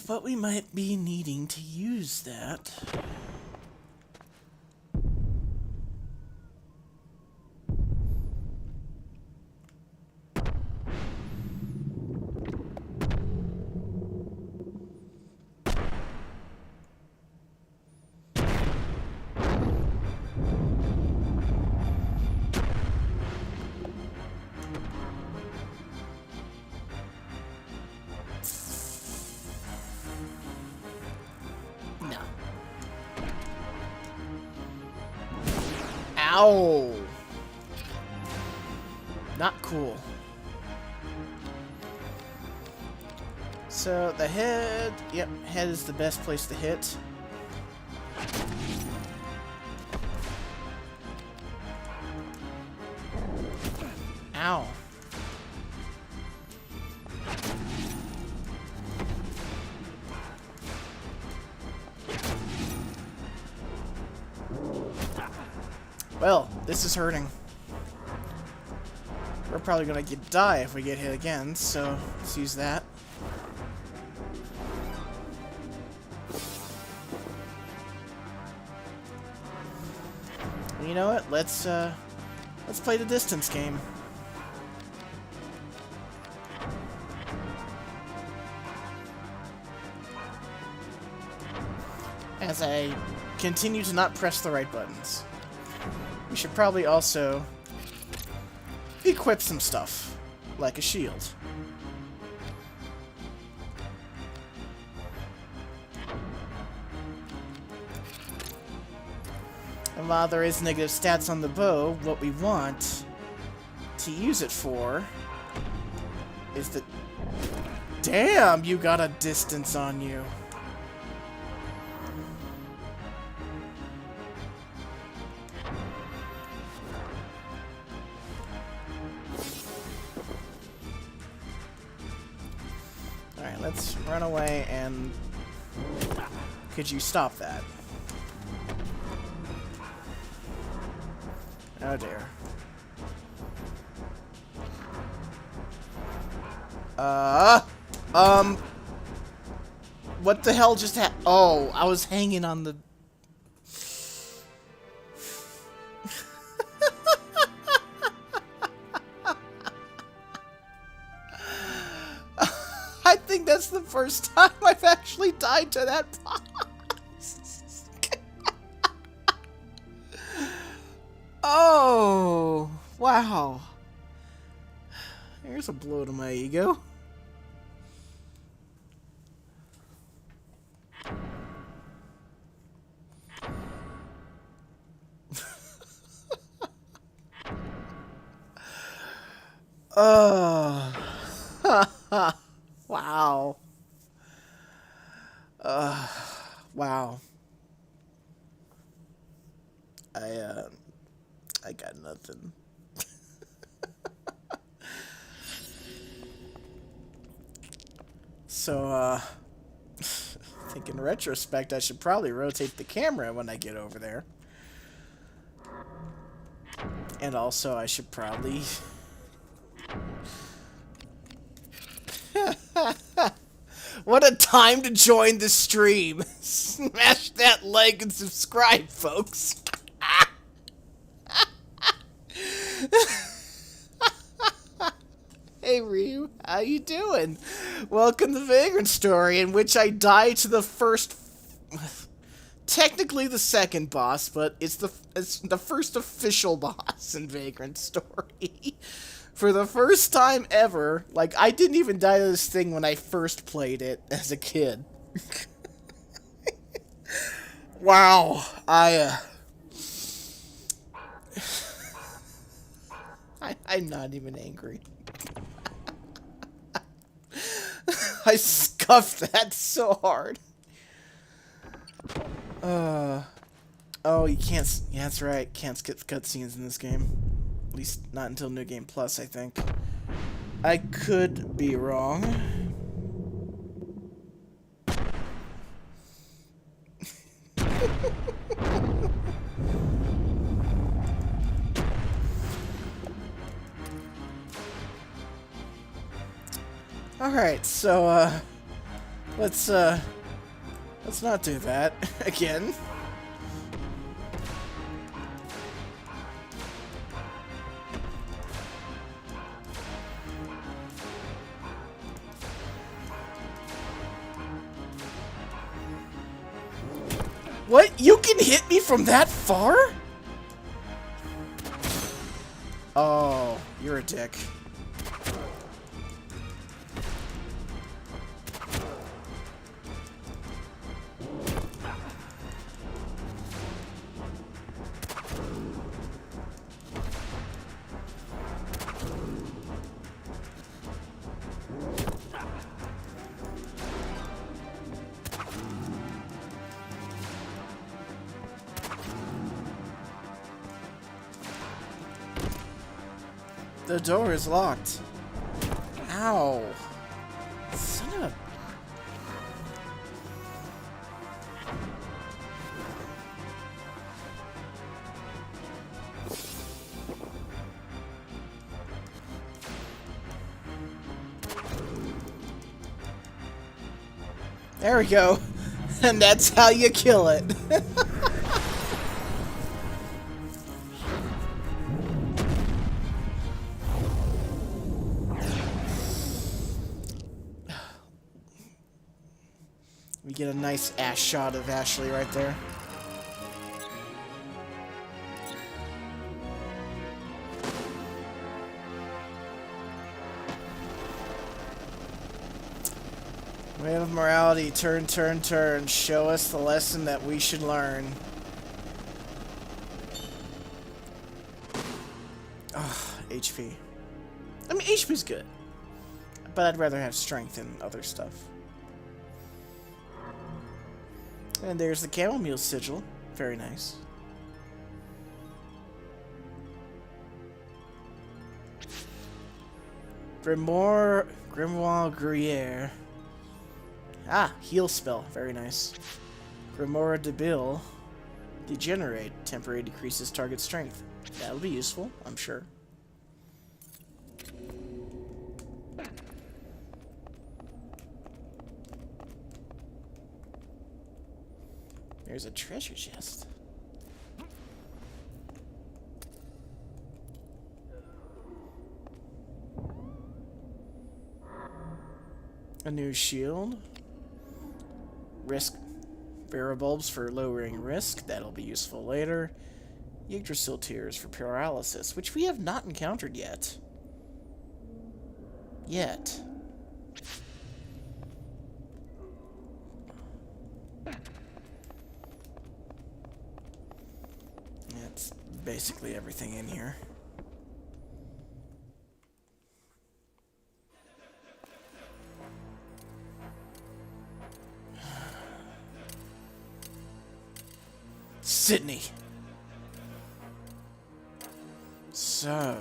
But we might be needing to use that. No. Ow! Not cool. So, the head... Yep, head is the best place to hit. Ow. Well, this is hurting. We're probably gonna die if we get hit again, so let's use that. You know what? Let's play the distance game. As I continue to not press the right buttons. We should probably also equip some stuff, like a shield. And while there is negative stats on the bow, what we want to use it for is the... Damn, you got a distance on you. Alright, let's run away and... Could you stop that? Oh dear. What the hell just happened? Oh, I was hanging on the... I think that's the first time I've actually died to that boss. Oh! Wow. Here's a blow to my ego. Wow. Wow. I got nothing. So, I think in retrospect, I should probably rotate the camera when I get over there. And also, I should probably... What a time to join the stream! Smash that like and subscribe, folks! Hey Ryu, how you doing? Welcome to Vagrant Story, in which I die to the first... technically the second boss, but it's the first official boss in Vagrant Story. For the first time ever, like, I didn't even die to this thing when I first played it as a kid. Wow, I'm not even angry. I scuffed that so hard. Oh, you can't... Yeah, that's right. Can't skip cutscenes in this game. At least not until New Game Plus, I think. I could be wrong. Alright, so, let's not do that again. What? You can hit me from that far? Oh, you're a dick. The door is locked. Ow. Son of a... There we go. And that's how you kill it. We get a nice ass shot of Ashley right there. Way of morality, turn, turn, turn. Show us the lesson that we should learn. Ugh, HP. I mean, HP's good. But I'd rather have strength and other stuff. And there's the chamomile sigil. Very nice. Grimoire Gruyere. Ah, heal spell. Very nice. Grimoire de Bill. Degenerate. Temporary decreases target strength. That'll be useful, I'm sure. There's a treasure chest. A new shield. Risk barrel bulbs for lowering risk. That'll be useful later. Yggdrasil tears for paralysis, which we have not encountered yet. That's basically everything in here. Sydney! So,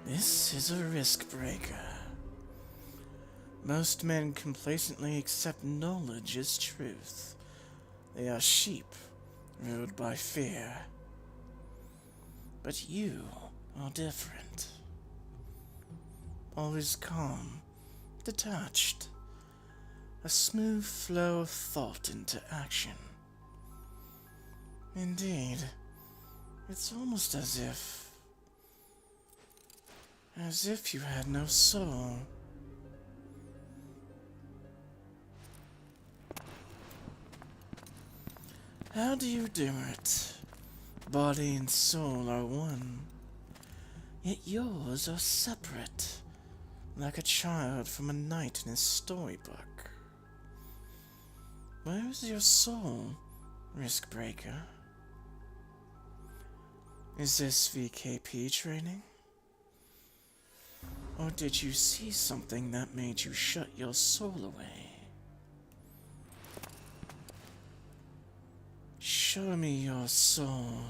this is a risk breaker. Most men complacently accept knowledge as truth. They are sheep, ruled by fear. But you are different. Always calm, detached. A smooth flow of thought into action. Indeed, it's almost as if you had no soul. How do you do it? Body and soul are one, yet yours are separate, like a child from a knight in his storybook. Where is your soul, risk breaker? Is this VKP training? Or did you see something that made you shut your soul away? Show me your soul.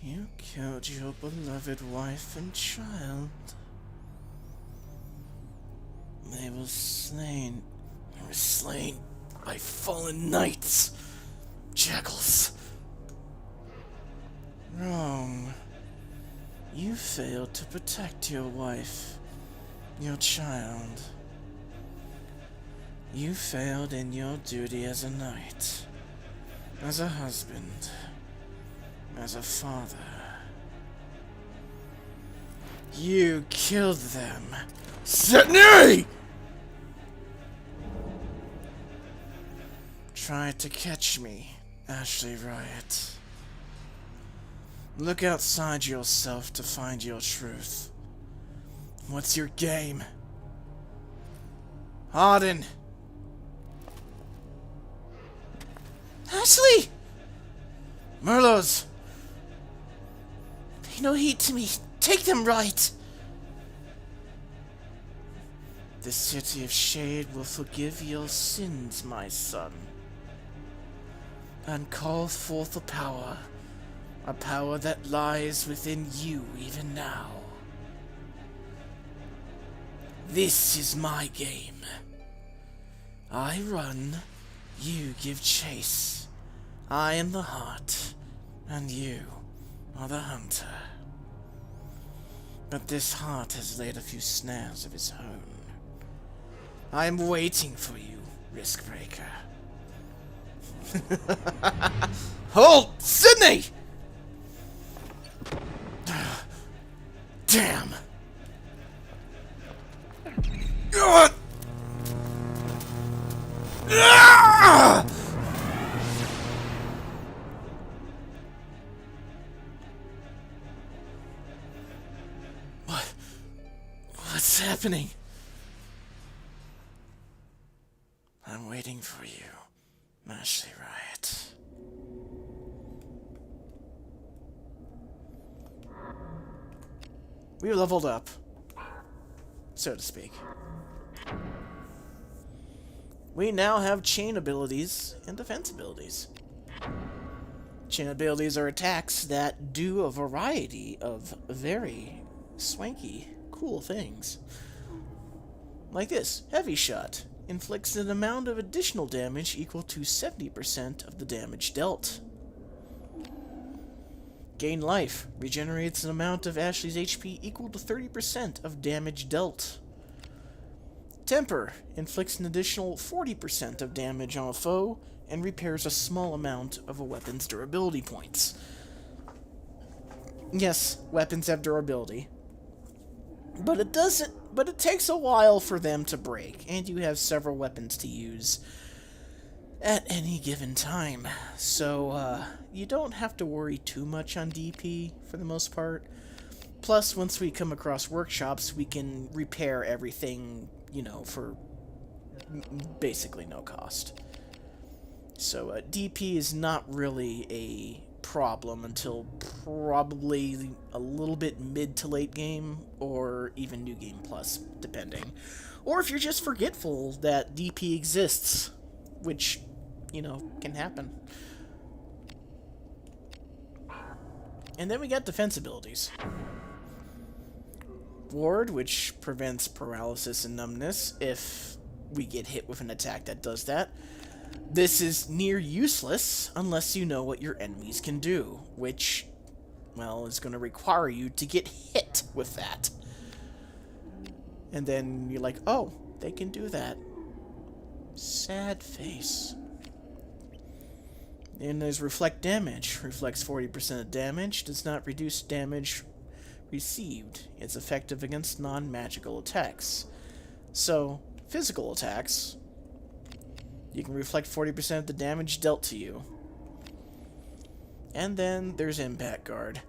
You killed your beloved wife and child. They were slain by fallen knights. Jackals. Wrong. You failed to protect your wife, your child. You failed in your duty as a knight, as a husband, as a father. You killed them. Sydney! Tried to catch me, Ashley Riot. Look outside yourself to find your truth. What's your game? Arden! Ashley! Merlos! Pay no heed to me. Take them right! The City of Shade will forgive your sins, my son. And call forth a power that lies within you even now. This is my game. I run, you give chase. I am the heart, and you are the hunter. But this heart has laid a few snares of his own. I am waiting for you, Riskbreaker. Hold! Sydney! Damn! God! Ah! What's happening? I'm waiting for you, Ashley Riot. We leveled up, so to speak. We now have chain abilities and defense abilities. Chain abilities are attacks that do a variety of very swanky, cool things. Like this, Heavy Shot inflicts an amount of additional damage equal to 70% of the damage dealt. Gain Life regenerates an amount of Ashley's HP equal to 30% of damage dealt. Temper inflicts an additional 40% of damage on a foe and repairs a small amount of a weapon's durability points. Yes, weapons have durability. But it takes a while for them to break, and you have several weapons to use at any given time. So, you don't have to worry too much on DP, for the most part. Plus, once we come across workshops, we can repair everything, you know, for basically no cost. So, DP is not really a problem until probably a little bit mid to late game, or even New Game Plus, depending. Or if you're just forgetful that DP exists, which, you know, can happen. And then we got defense abilities. Ward, which prevents paralysis and numbness if we get hit with an attack that does that. This is near useless unless you know what your enemies can do, which, well, is going to require you to get hit with that. And then you're like, oh, they can do that. Sad face. And there's Reflect Damage. Reflects 40% of damage, does not reduce damage received. It's effective against non-magical attacks. So, physical attacks, you can reflect 40% of the damage dealt to you. And then there's Impact Guard,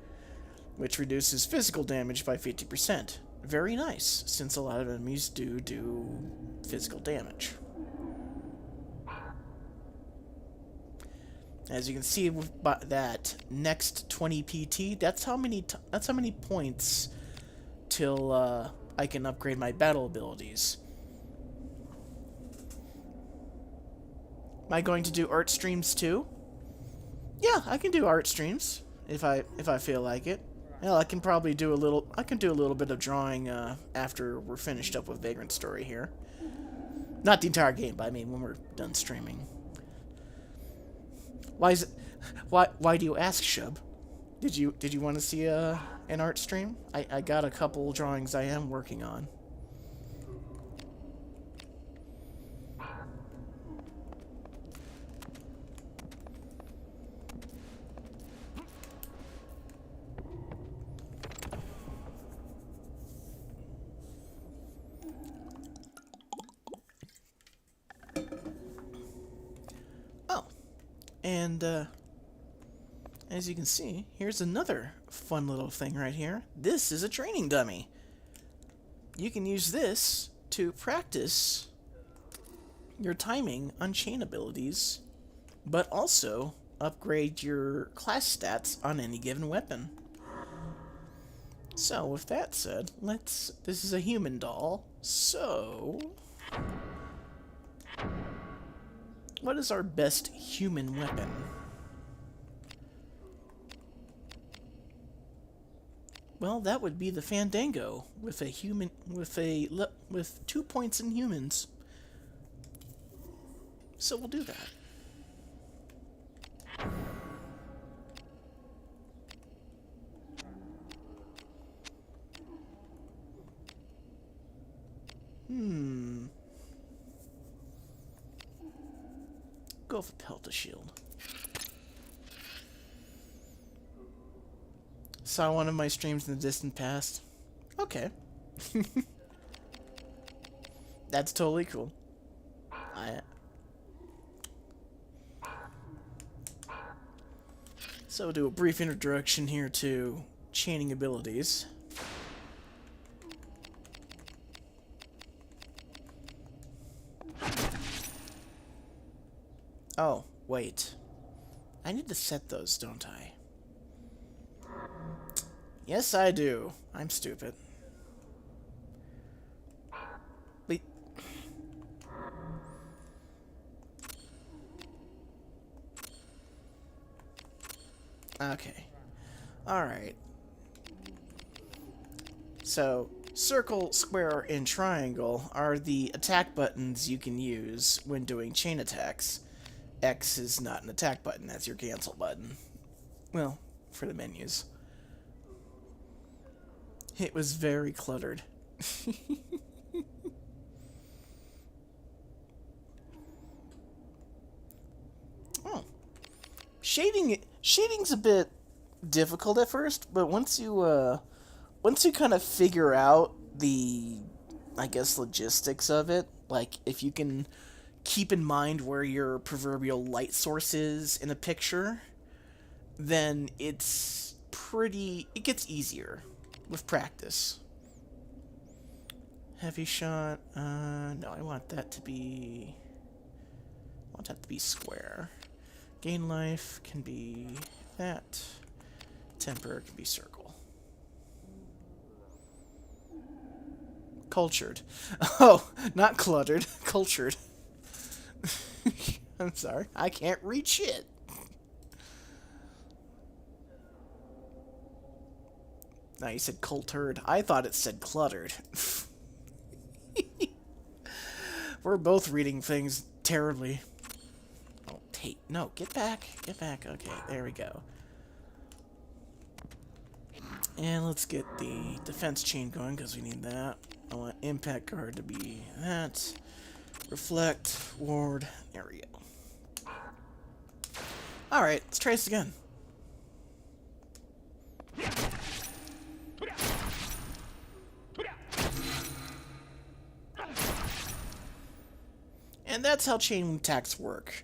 which reduces physical damage by 50%. Very nice, since a lot of enemies do physical damage. As you can see with that next 20 PT, that's how many points till I can upgrade my battle abilities. Am I going to do art streams too? Yeah, I can do art streams if I feel like it. Well, I can probably do a little bit of drawing after we're finished up with Vagrant story here. Not the entire game, but I mean when we're done streaming. Why do you ask, Shub? Did you want to see an art stream? I got a couple drawings I am working on. And, as you can see, here's another fun little thing right here. This is a training dummy. You can use this to practice your timing on chain abilities, but also upgrade your class stats on any given weapon. So, with that said, this is a human doll, so what is our best human weapon? Well, that would be the Fandango with with 2 points in humans. So we'll do that. Go for Pelta Shield. Saw one of my streams in the distant past. Okay. That's totally cool. So do a brief introduction here to chaining abilities. Oh, wait. I need to set those, don't I? Yes, I do. I'm stupid. Wait. Okay. Alright. So, circle, square, and triangle are the attack buttons you can use when doing chain attacks. X is not an attack button, that's your cancel button. Well, for the menus. It was very cluttered. Oh. Shading's a bit difficult at first, but once you kind of figure out the, I guess, logistics of it, like if you can keep in mind where your proverbial light source is in a picture, then it gets easier with practice. Heavy shot, no, I want that to be square. Gain life can be that. Temper can be circle. Cultured. Oh, not cluttered. Cultured. I'm sorry. I can't read shit. No, you said cultured. I thought it said cluttered. We're both reading things terribly. Oh, Tate. No, get back. Get back. Okay, there we go. And let's get the defense chain going, because we need that. I want impact guard to be that. Reflect, ward, there we go. Alright, let's try this again. And that's how chain attacks work.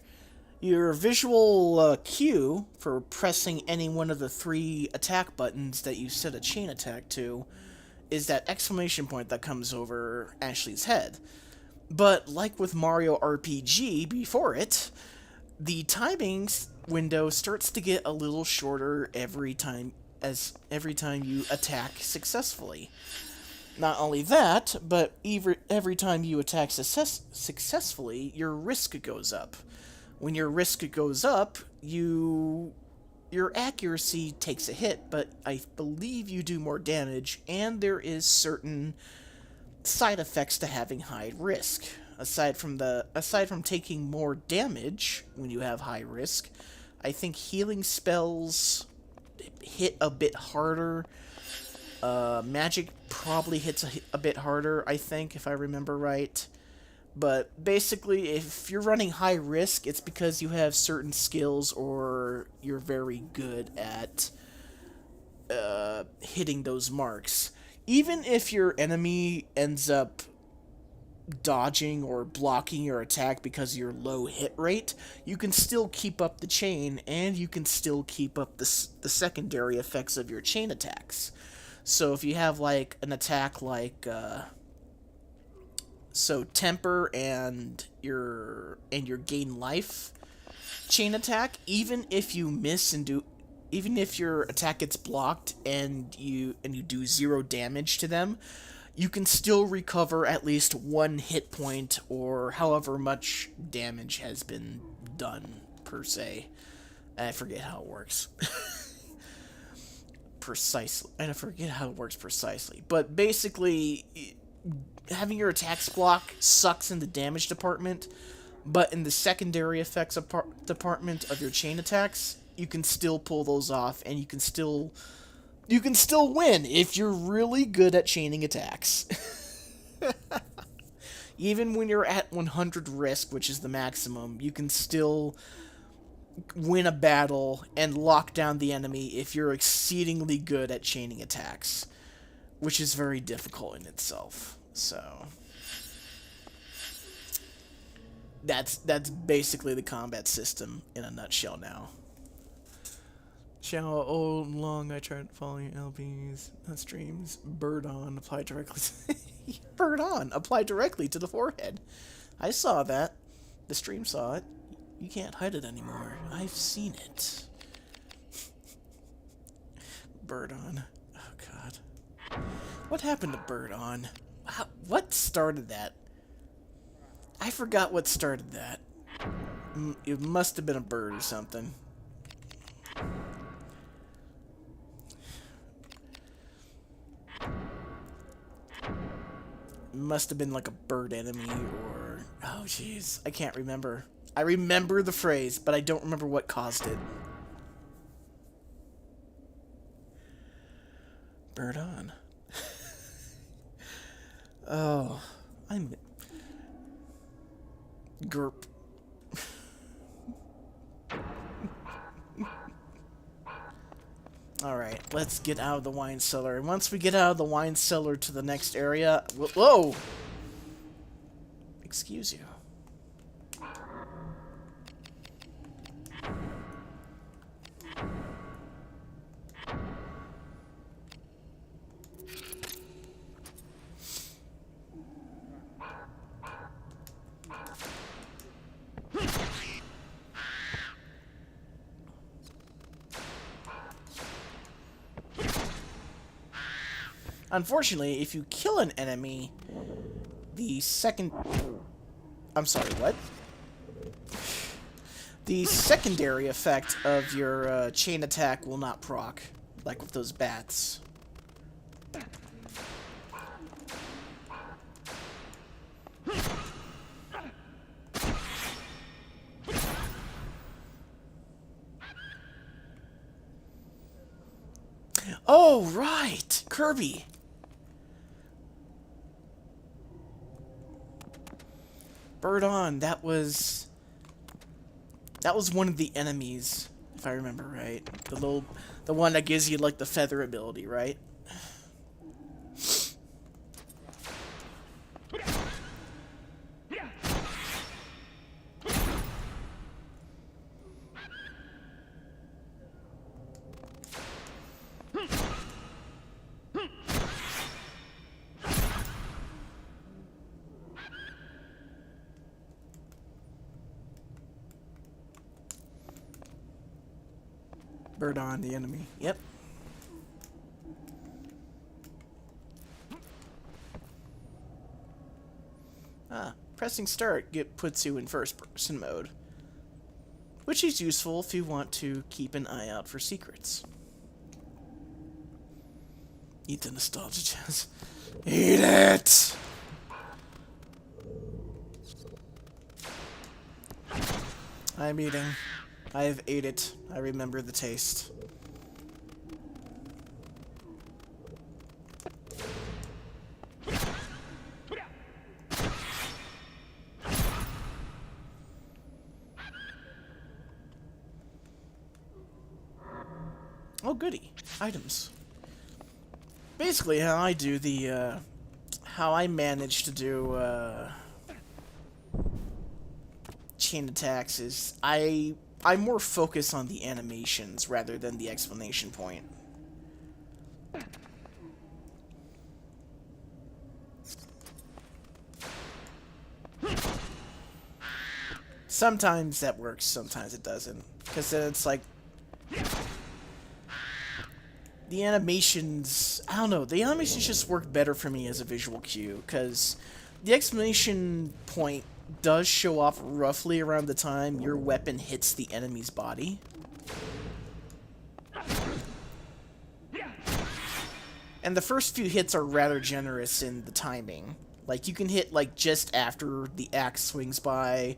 Your visual cue for pressing any one of the 3 attack buttons that you set a chain attack to is that exclamation point that comes over Ashley's head. But like with Mario RPG before it, the timing window starts to get a little shorter every time you attack successfully. Not only that, but every time you attack successfully, your risk goes up. When your risk goes up, your accuracy takes a hit, but I believe you do more damage, and there is certain side effects to having high risk. Aside from taking more damage when you have high risk, I think healing spells hit a bit harder. Magic probably hits a bit harder, I think, if I remember right. But basically, if you're running high risk, it's because you have certain skills or you're very good at hitting those marks. Even if your enemy ends up dodging or blocking your attack because of your low hit rate, you can still keep up the chain, and you can still keep up the secondary effects of your chain attacks. So if you have like an attack like temper and your gain life chain attack, even if you miss even if your attack gets blocked and you do 0 damage to them, you can still recover at least 1 hit point or however much damage has been done per se. I forget how it works. Precisely. I forget how it works precisely. But basically, having your attacks block sucks in the damage department, but in the secondary effects department of your chain attacks, you can still pull those off, and you can still win if you're really good at chaining attacks. Even when you're at 100 risk, which is the maximum, you can still win a battle and lock down the enemy if you're exceedingly good at chaining attacks. which is very difficult in itself. So that's basically the combat system in a nutshell now. How old long I tried following LBs streams. Bird on, apply directly to bird on, apply directly to the forehead. I saw that. The stream saw it. You can't hide it anymore. I've seen it. Bird on. Oh god. What happened to bird on? What started that? I forgot what started that. It must have been a bird or something. Must have been like a bird enemy or... Oh, jeez. I can't remember. I remember the phrase, but I don't remember what caused it. Bird on. Oh, I'm... Gerp. Alright, let's get out of the wine cellar. And once we get out of the wine cellar to the next area... Whoa! Excuse you. Unfortunately, if you kill an enemy, the second... I'm sorry, what? The secondary effect of your chain attack will not proc, like with those bats. Oh, right! Kirby! Bird on, that was one of the enemies, if I remember right. The one that gives you like the feather ability, right? Bird on, the enemy. Yep. Pressing start puts you in first person mode, which is useful if you want to keep an eye out for secrets. Eat the nostalgia, Chaz. Eat it! I'm eating. I have ate it. I remember the taste. Oh, goody. Items. Basically, how I do the, how I manage to do, chain attacks is I more focus on the animations rather than the explanation point. Sometimes that works, sometimes it doesn't. Because then it's like... The animations... I don't know, the animations just work better for me as a visual cue, because the explanation point does show off roughly around the time your weapon hits the enemy's body. And the first few hits are rather generous in the timing. Like, you can hit, like, just after the axe swings by,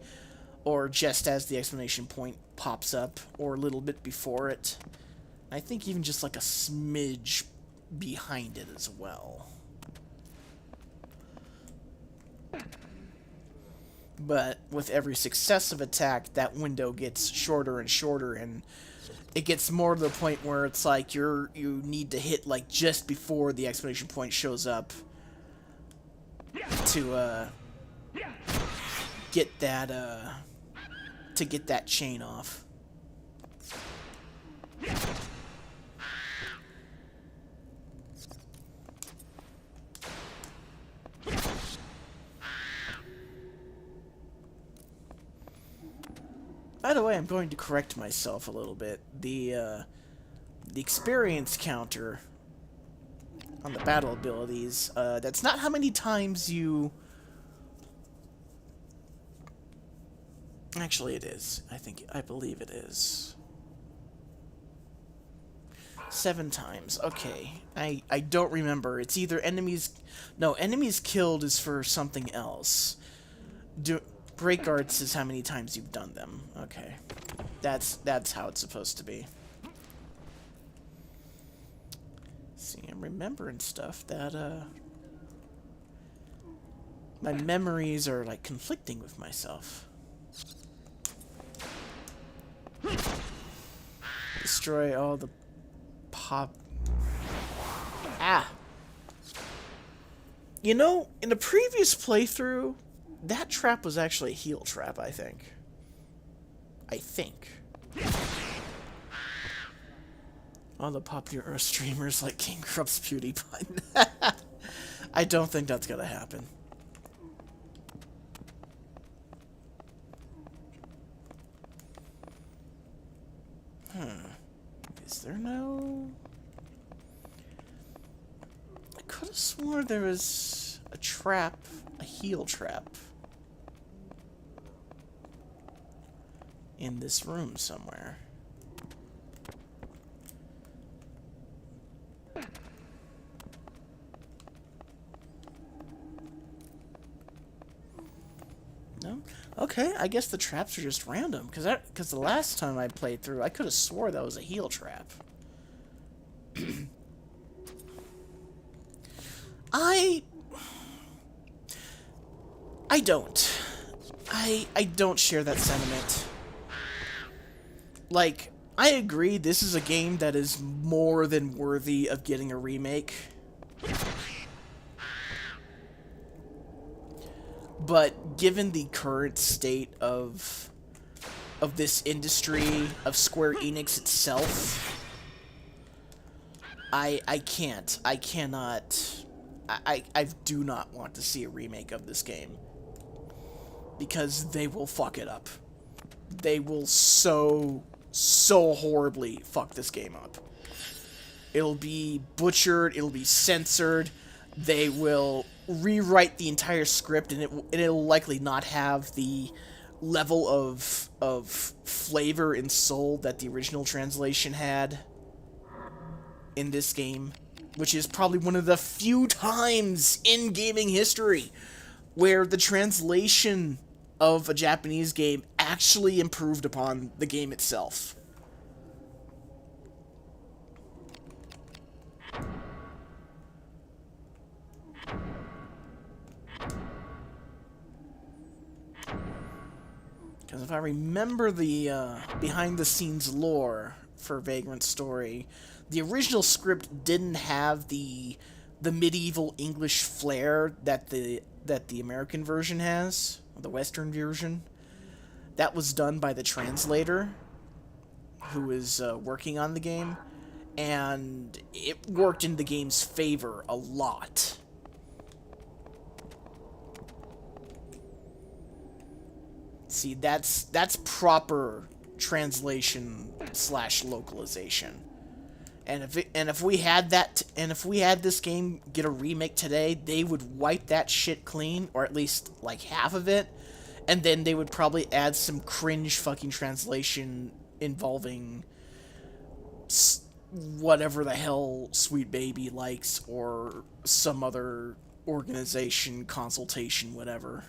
or just as the exclamation point pops up, or a little bit before it. I think even just, like, a smidge behind it as well. But with every successive attack, that window gets shorter and shorter, and it gets more to the point where it's like you need to hit like just before the exclamation point shows up to get that chain off. By the way, I'm going to correct myself a little bit. The experience counter on the battle abilities, that's not how many times you... Actually, it is. I believe it is. 7 times. Okay. I don't remember. It's either enemies... No, enemies killed is for something else. Break arts is how many times you've done them. Okay. That's how it's supposed to be. See, I'm remembering stuff that, my memories are, like, conflicting with myself. Destroy all the pop... Ah! You know, in the previous playthrough, that trap was actually a heal trap, I think. All the popular streamers like King Krup's PewDiePie. I don't think that's gonna happen. Is there no... I could have sworn there was a trap, a heal trap, in this room somewhere. No? Okay, I guess the traps are just random, because the last time I played through, I could have swore that was a heal trap. I don't. I don't share that sentiment. Like, I agree this is a game that is more than worthy of getting a remake. But given the current state of this industry, of Square Enix itself, I do not want to see a remake of this game. Because they will fuck it up. They will so horribly fuck this game up. It'll be butchered, it'll be censored, they will rewrite the entire script, and it'll likely not have the level of flavor and soul that the original translation had in this game, which is probably one of the few times in gaming history where the translation of a Japanese game actually improved upon the game itself. Because if I remember the behind-the-scenes lore for Vagrant's story, the original script didn't have the medieval English flair that the American version has, or the Western version. That was done by the translator who is working on the game, and it worked in the game's favor a lot. See, that's proper translation / localization. And if we had this game get a remake today, they would wipe that shit clean, or at least like half of it, and then they would probably add some cringe fucking translation involving whatever the hell Sweet Baby likes, or some other organization, consultation, whatever.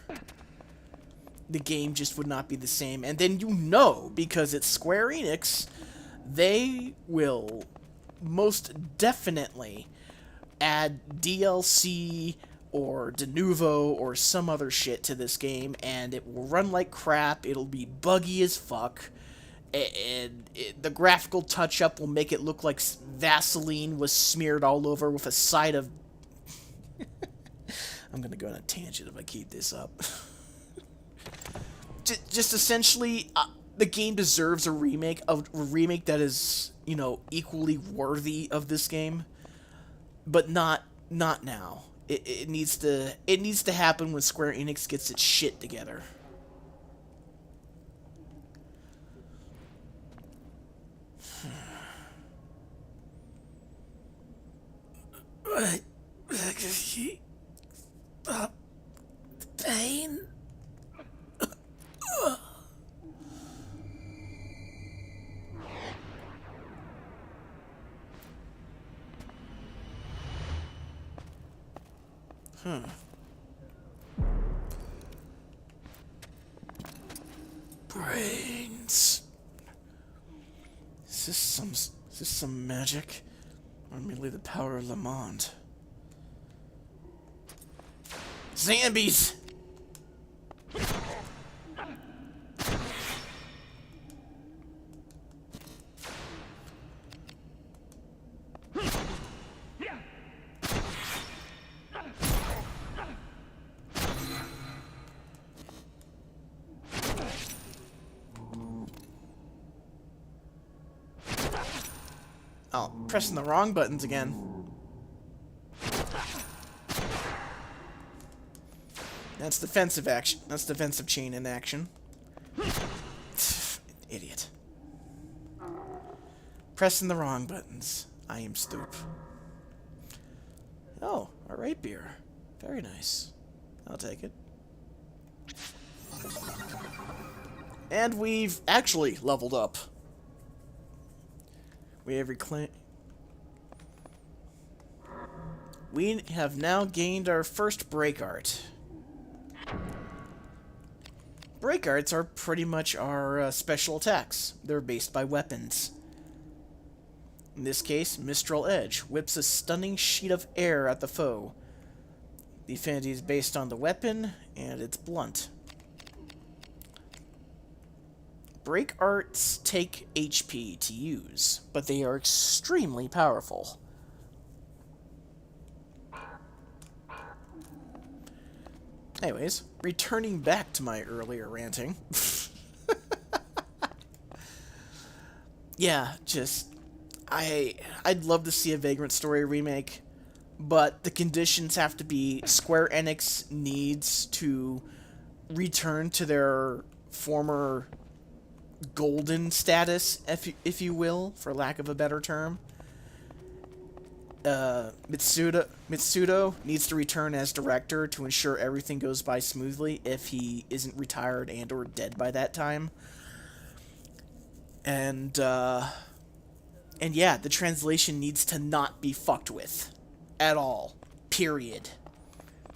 The game just would not be the same. And then because it's Square Enix, they will most definitely add DLC or de novo or some other shit to this game, and it will run like crap, it'll be buggy as fuck, and the graphical touch-up will make it look like Vaseline was smeared all over with a side of... I'm gonna go on a tangent if I keep this up. Just essentially, the game deserves a remake that is, you know, equally worthy of this game, but not now. It needs to happen when Square Enix gets its shit together. Pain. Brains. Is this some magic, or merely the power of Lamont? Zombies! Oh, pressing the wrong buttons again. That's defensive action. That's defensive chain in action. Idiot. Pressing the wrong buttons. I am stupid. Oh, a rapier. Very nice. I'll take it. And we've actually leveled up. We have We have now gained our first break art. Break arts are pretty much our special attacks. They're based by weapons. In this case, Mistral Edge whips a stunning sheet of air at the foe. The affinity is based on the weapon, and it's blunt. Break arts take HP to use, but they are extremely powerful. Anyways, returning back to my earlier ranting. Yeah, just... I'd love to see a Vagrant Story remake, but the conditions have to be Square Enix needs to return to their former golden status, if you will, for lack of a better term. Mitsudo needs to return as director to ensure everything goes by smoothly if he isn't retired and or dead by that time. And yeah, the translation needs to not be fucked with at all. Period.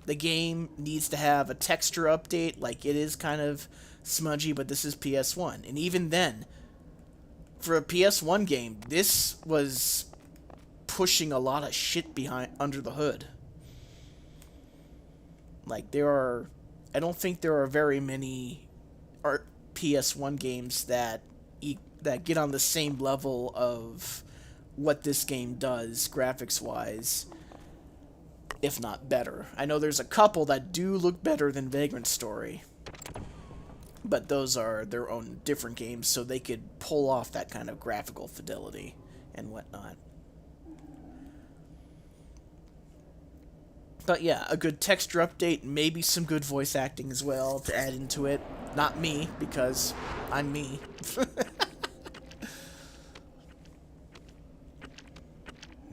The game needs to have a texture update, like it is kind of smudgy, but this is PS1. And even then, for a PS1 game, this was pushing a lot of shit under the hood. Like, I don't think there are very many PS1 games that get on the same level of what this game does, graphics-wise, if not better. I know there's a couple that do look better than Vagrant Story, but those are their own different games, so they could pull off that kind of graphical fidelity and whatnot. But yeah, a good texture update, maybe some good voice acting as well to add into it. Not me, because I'm me.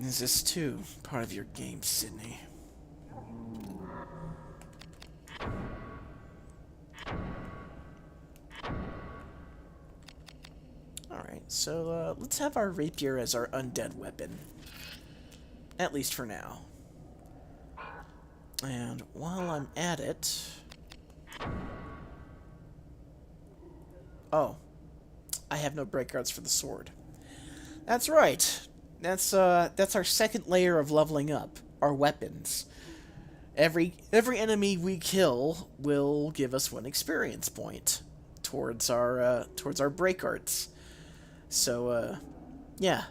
Is this too part of your game, Sydney? Alright, so let's have our rapier as our undead weapon. At least for now. And while I'm at it... Oh. I have no break arts for the sword. That's right. That's our second layer of leveling up. Our weapons. Every enemy we kill will give us 1 experience point towards our break arts. So, yeah.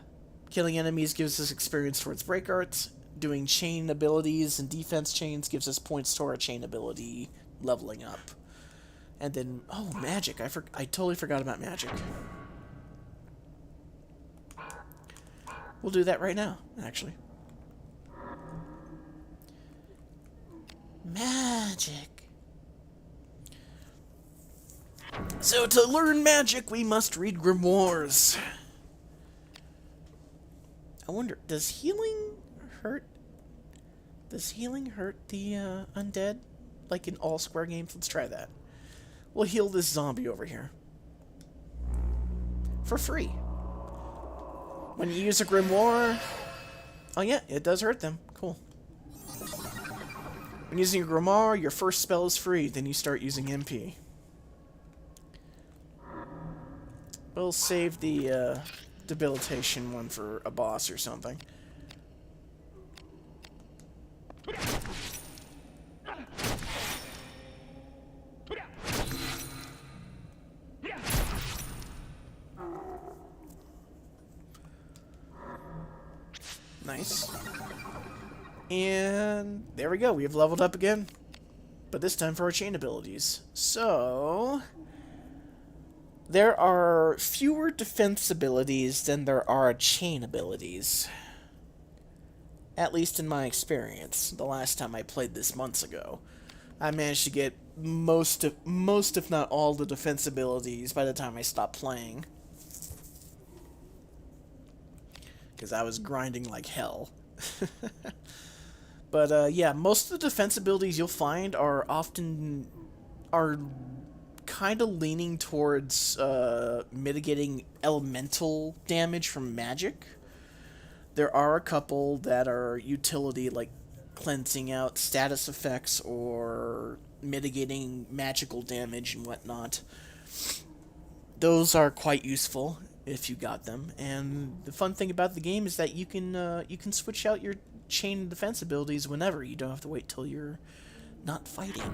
Killing enemies gives us experience towards break arts. Doing chain abilities and defense chains gives us points to our chain ability leveling up. And then, oh, magic. I totally forgot about magic. We'll do that right now, actually. Magic. So to learn magic, we must read grimoires. I wonder, does healing hurt? Does healing hurt the undead? Like in all Square games? Let's try that. We'll heal this zombie over here. For free. When you use a grimoire... Oh yeah, it does hurt them. Cool. When using a grimoire, your first spell is free. Then you start using MP. We'll save the debilitation one for a boss or something. Nice. And there we go. We have leveled up again. But this time for our chain abilities. So... there are fewer defense abilities than there are chain abilities. At least in my experience. The last time I played this months ago. I managed to get most if not all the defense abilities by the time I stopped playing. Because I was grinding like hell. But yeah, most of the defense abilities you'll find are kind of leaning towards mitigating elemental damage from magic. There are a couple that are utility, like cleansing out status effects or mitigating magical damage and whatnot. Those are quite useful if you got them. And the fun thing about the game is that you can switch out your chain defense abilities whenever. You don't have to wait till you're not fighting.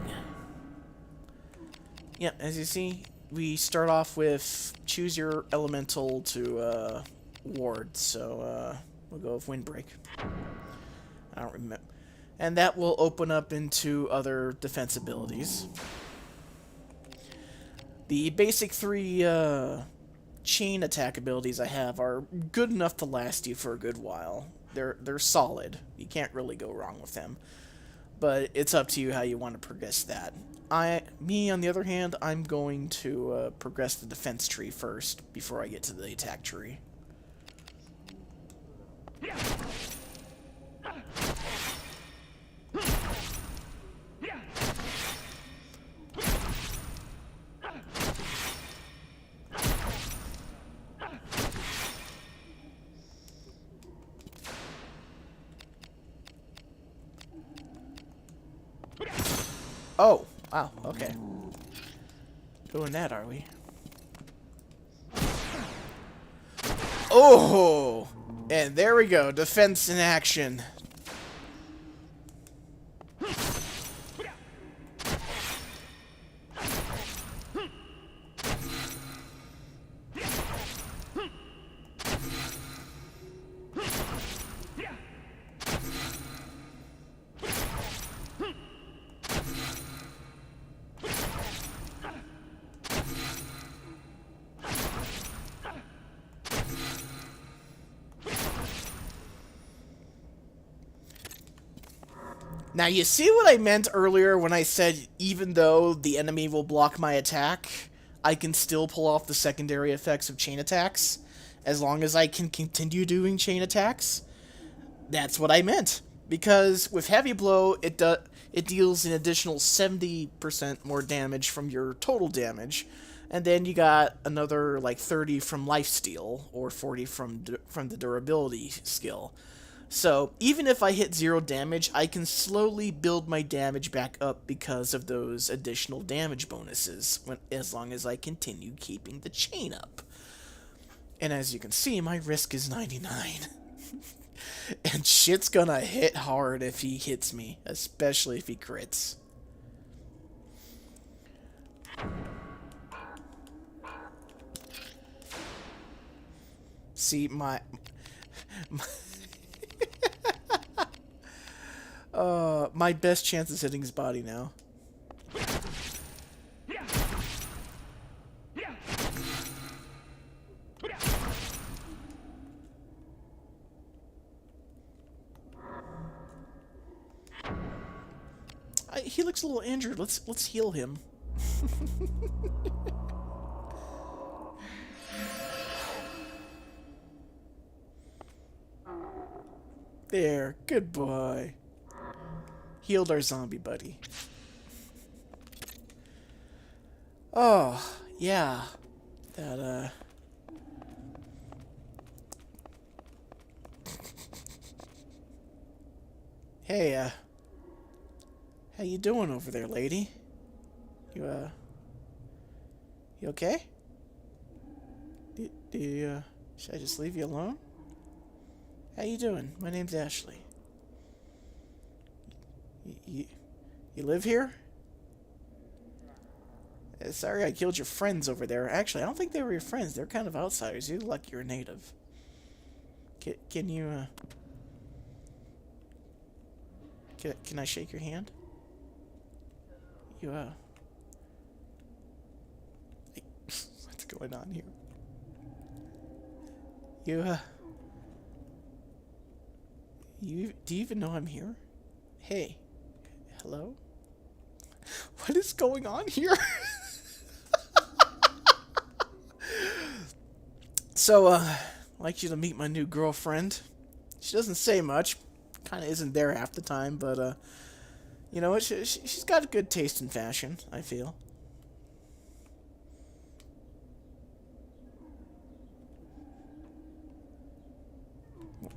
Yeah, as you see, we start off with choose your elemental to ward, so we'll go with Windbreak. I don't remember. And that will open up into other defense abilities. The basic three chain attack abilities I have are good enough to last you for a good while. They're solid. You can't really go wrong with them. But it's up to you how you want to progress that. Me, on the other hand, I'm going to progress the defense tree first before I get to the attack tree. Oh, wow, okay. Doing that, are we? Oh! And there we go, defense in action. Now, you see what I meant earlier when I said even though the enemy will block my attack, I can still pull off the secondary effects of chain attacks, as long as I can continue doing chain attacks? That's what I meant. Because with Heavy Blow, it deals an additional 70% more damage from your total damage, and then you got another like 30 from Lifesteal, or 40 from the durability skill. So, even if I hit 0 damage, I can slowly build my damage back up because of those additional damage bonuses, as long as I continue keeping the chain up. And as you can see, my risk is 99. And shit's gonna hit hard if he hits me, especially if he crits. See, my my best chance is hitting his body now. He looks a little injured. Let's heal him. There, good boy. Healed our zombie buddy. Oh, yeah. That, Hey, how you doing over there, lady? You okay? Should I just leave you alone? How you doing? My name's Ashley. You live here? Sorry I killed your friends over there. Actually, I don't think they were your friends. They're kind of outsiders. You look like you're a native. Can you, Can I shake your hand? What's going on here? Do you even know I'm here? Hey. Hello? What is going on here? So, I'd like you to meet my new girlfriend. She doesn't say much. Kind of isn't there half the time, but, you know what? She's got a good taste in fashion, I feel.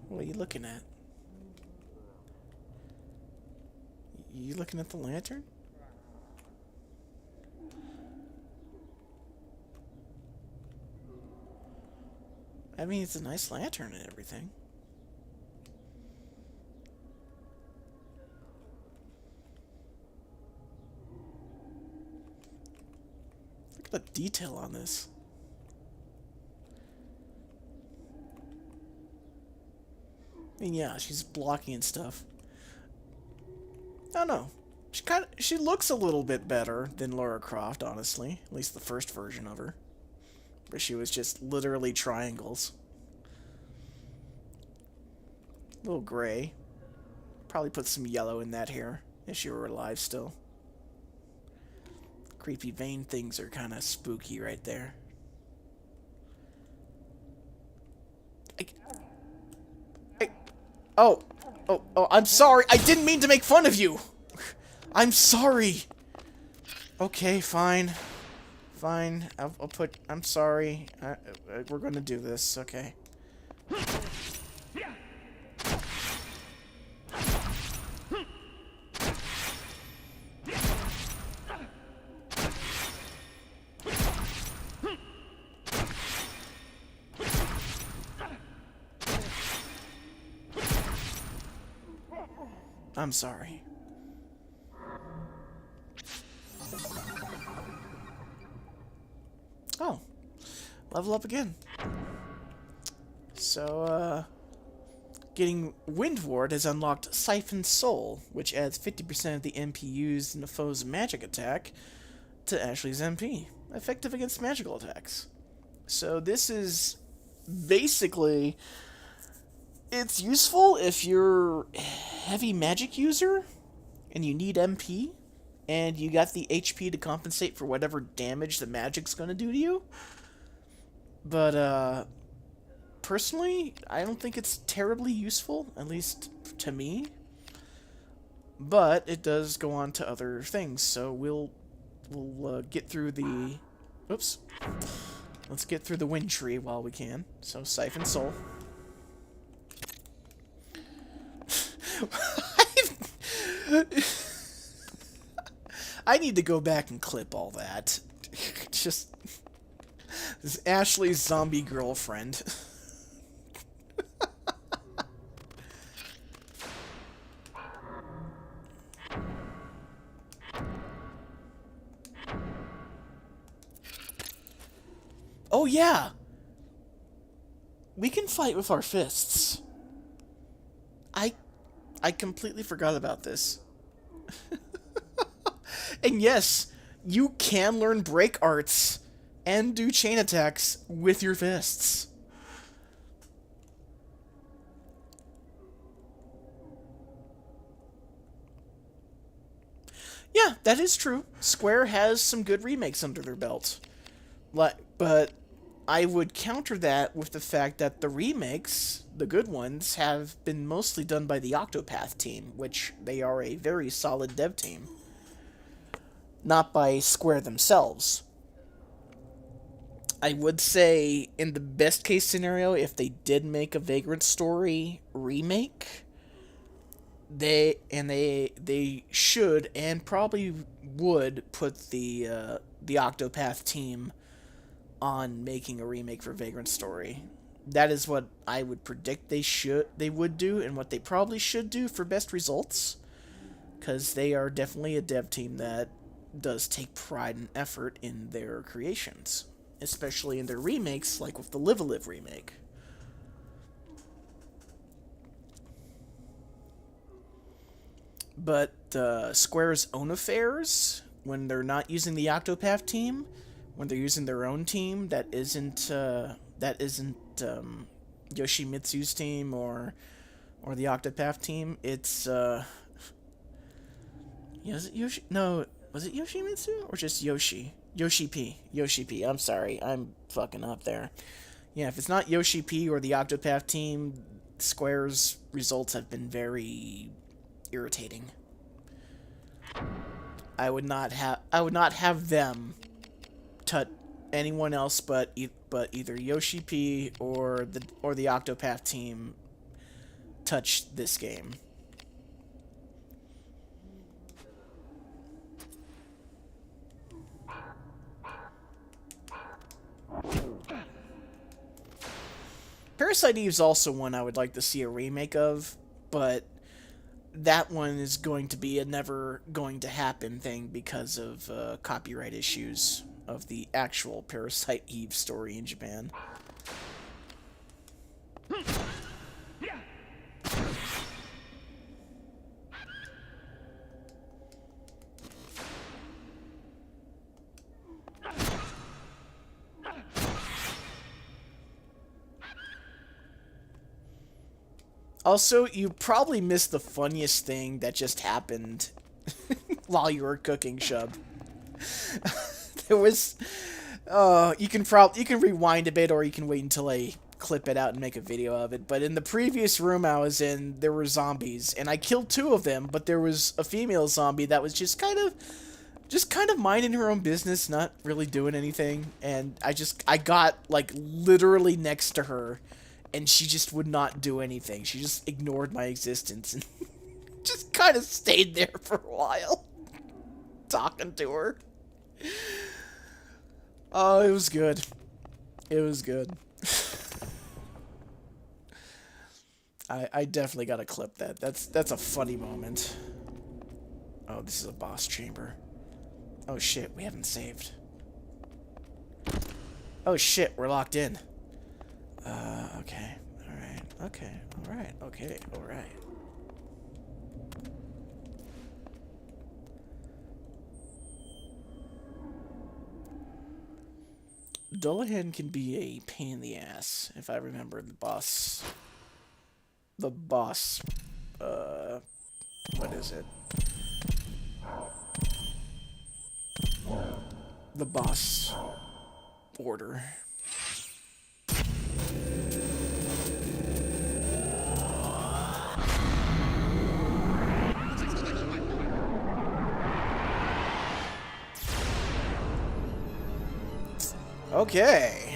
What are you looking at? You looking at the lantern? I mean, it's a nice lantern and everything. Look at the detail on this. I mean, yeah, she's blocking and stuff. I don't know. She looks a little bit better than Lara Croft, honestly. At least the first version of her. Where she was just literally triangles. A little gray. Probably put some yellow in that hair if she were alive still. Creepy vein things are kind of spooky right there. Oh, I'm sorry. I didn't mean to make fun of you. I'm sorry. Okay, fine. Fine. I'll put... I'm sorry. We're gonna do this. Okay. I'm sorry. Oh. Level up again. So, getting Wind Ward has unlocked Siphon Soul, which adds 50% of the MP used in a foe's magic attack to Ashley's MP, effective against magical attacks. So this is basically... It's useful if you're a heavy magic user and you need MP and you got the HP to compensate for whatever damage the magic's going to do to you. But, personally, I don't think it's terribly useful, at least to me. But it does go on to other things, so we'll get through the... Oops. Let's get through the Wind Tree while we can. So, Siphon Soul. I need to go back and clip all that. Just... This is Ashley's zombie girlfriend. Oh, yeah! we can fight with our fists. I completely forgot about this. And yes, you can learn break arts and do chain attacks with your fists. Yeah, that is true. Square has some good remakes under their belt. But I would counter that with the fact that the remakes, the good ones, have been mostly done by the Octopath team, which they are a very solid dev team. Not by Square themselves. I would say, in the best case scenario, if they did make a Vagrant Story remake, they should and probably would put the Octopath team on making a remake for Vagrant Story. That is what I would predict they would do, and what they probably should do for best results, because they are definitely a dev team that does take pride and effort in their creations, especially in their remakes, like with the Live a Live remake. But Square's own affairs, when they're not using the Octopath team, when they're using their own team that isn't Yoshimitsu's team or the Octopath team, it's was it Yoshimitsu or just Yoshi? Yoshi P. I'm sorry, I'm fucking up there. Yeah, if it's not Yoshi P or the Octopath team, Square's results have been very irritating. I would not have them touch anyone else but either Yoshi P or the Octopath team touch this game. Parasite Eve's also one I would like to see a remake of, but that one is going to be a never going to happen thing because of copyright issues of the actual Parasite Eve story in Japan. Also, you probably missed the funniest thing that just happened while you were cooking, Shub. There was, you can rewind a bit, or you can wait until I clip it out and make a video of it. But in the previous room I was in, there were zombies, and I killed 2 of them. But there was a female zombie that was just kind of minding her own business, not really doing anything. And I got like literally next to her, and she just would not do anything. She just ignored my existence and just kind of stayed there for a while, talking to her. Oh, it was good. It was good. I definitely gotta clip that. That's a funny moment. Oh, this is a boss chamber. Oh shit, we haven't saved. Oh shit, we're locked in. Okay. Alright. Okay. Alright. Okay. Alright. Dullahan can be a pain in the ass, if I remember the boss. What is it? The boss order. Okay.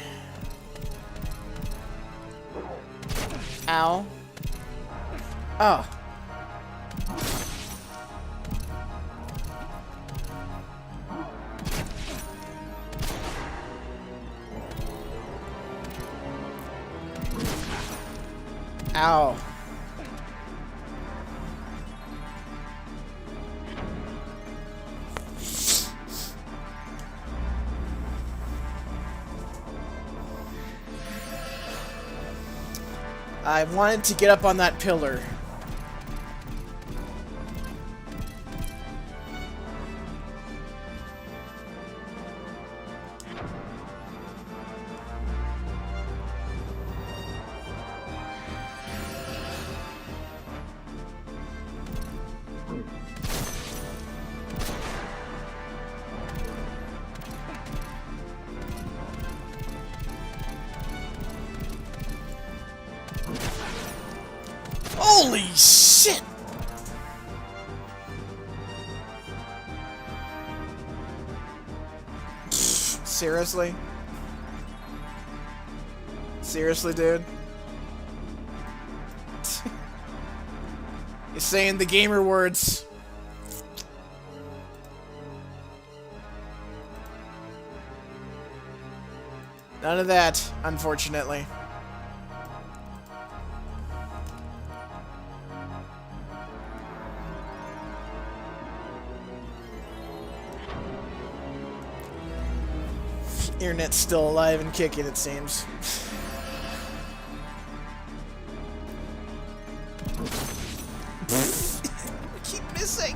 Ow. Oh. Ow. I wanted to get up on that pillar. Holy shit! Seriously? Seriously, dude? You're saying the gamer words. None of that, unfortunately. Internet's still alive and kicking, it seems. We keep missing.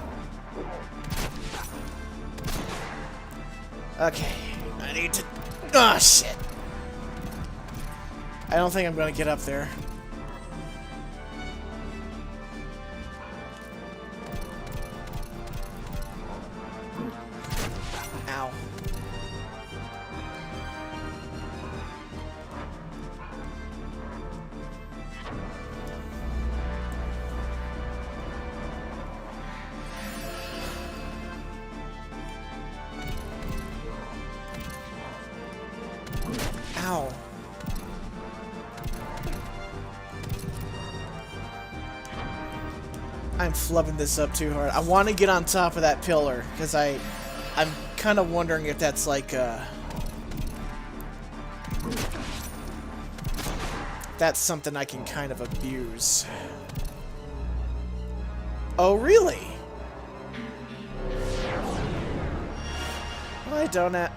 Okay, I need to... Oh, shit. I don't think I'm gonna get up there. Ow. Ow. I'm flubbing this up too hard. I want to get on top of that pillar, because I'm kind of wondering if that's like that's something I can kind of abuse. Oh, really? I don't have...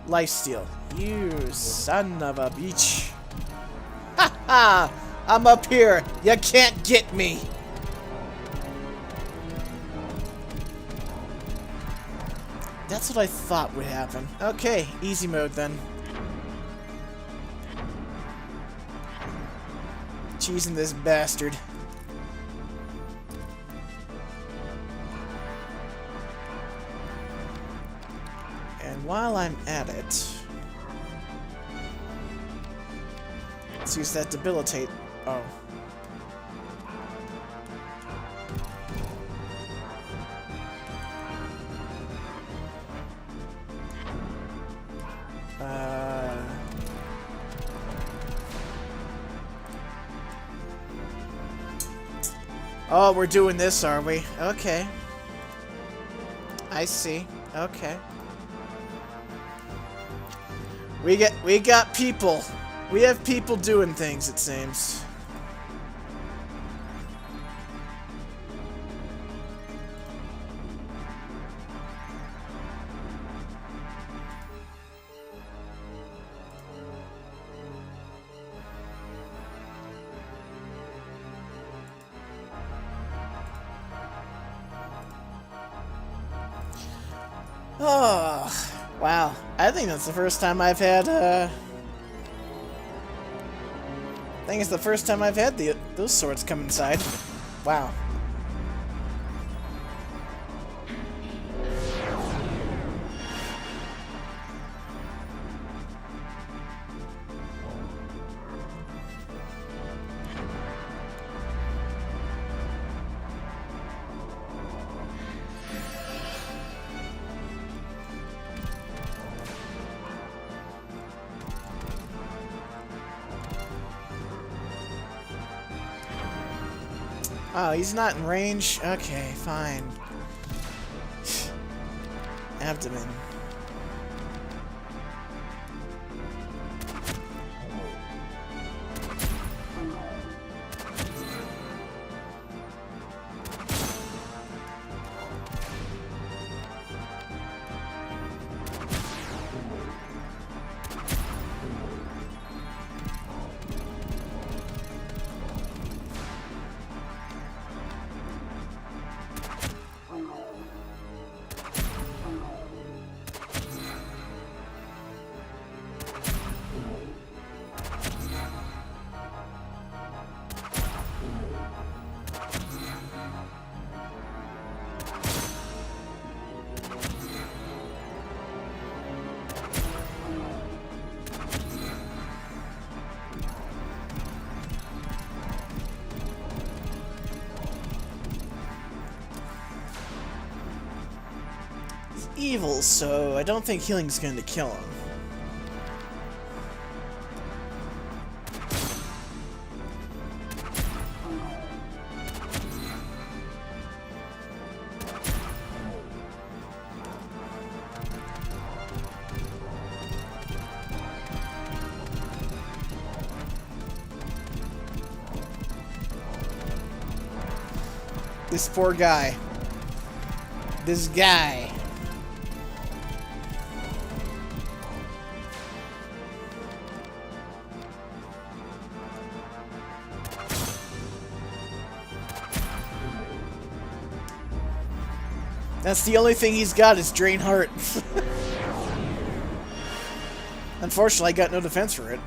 Lifesteal. You son of a bitch. Ha ha! I'm up here. You can't get me. That's what I thought would happen. Okay, easy mode then. Cheesing this bastard. And while I'm at it, let's use that debilitate. Oh. Oh, we're doing this, are we? Okay. I see. Okay. We got people. We have people doing things, it seems. Oh, wow. I think that's the first time I've had, I think it's the first time I've had those swords come inside. Wow. Oh, he's not in range? Okay, fine. Abdomen. evil, so I don't think healing's going to kill him. This poor guy. This guy. That's the only thing he's got is Drain Heart. Unfortunately, I got no defense for it.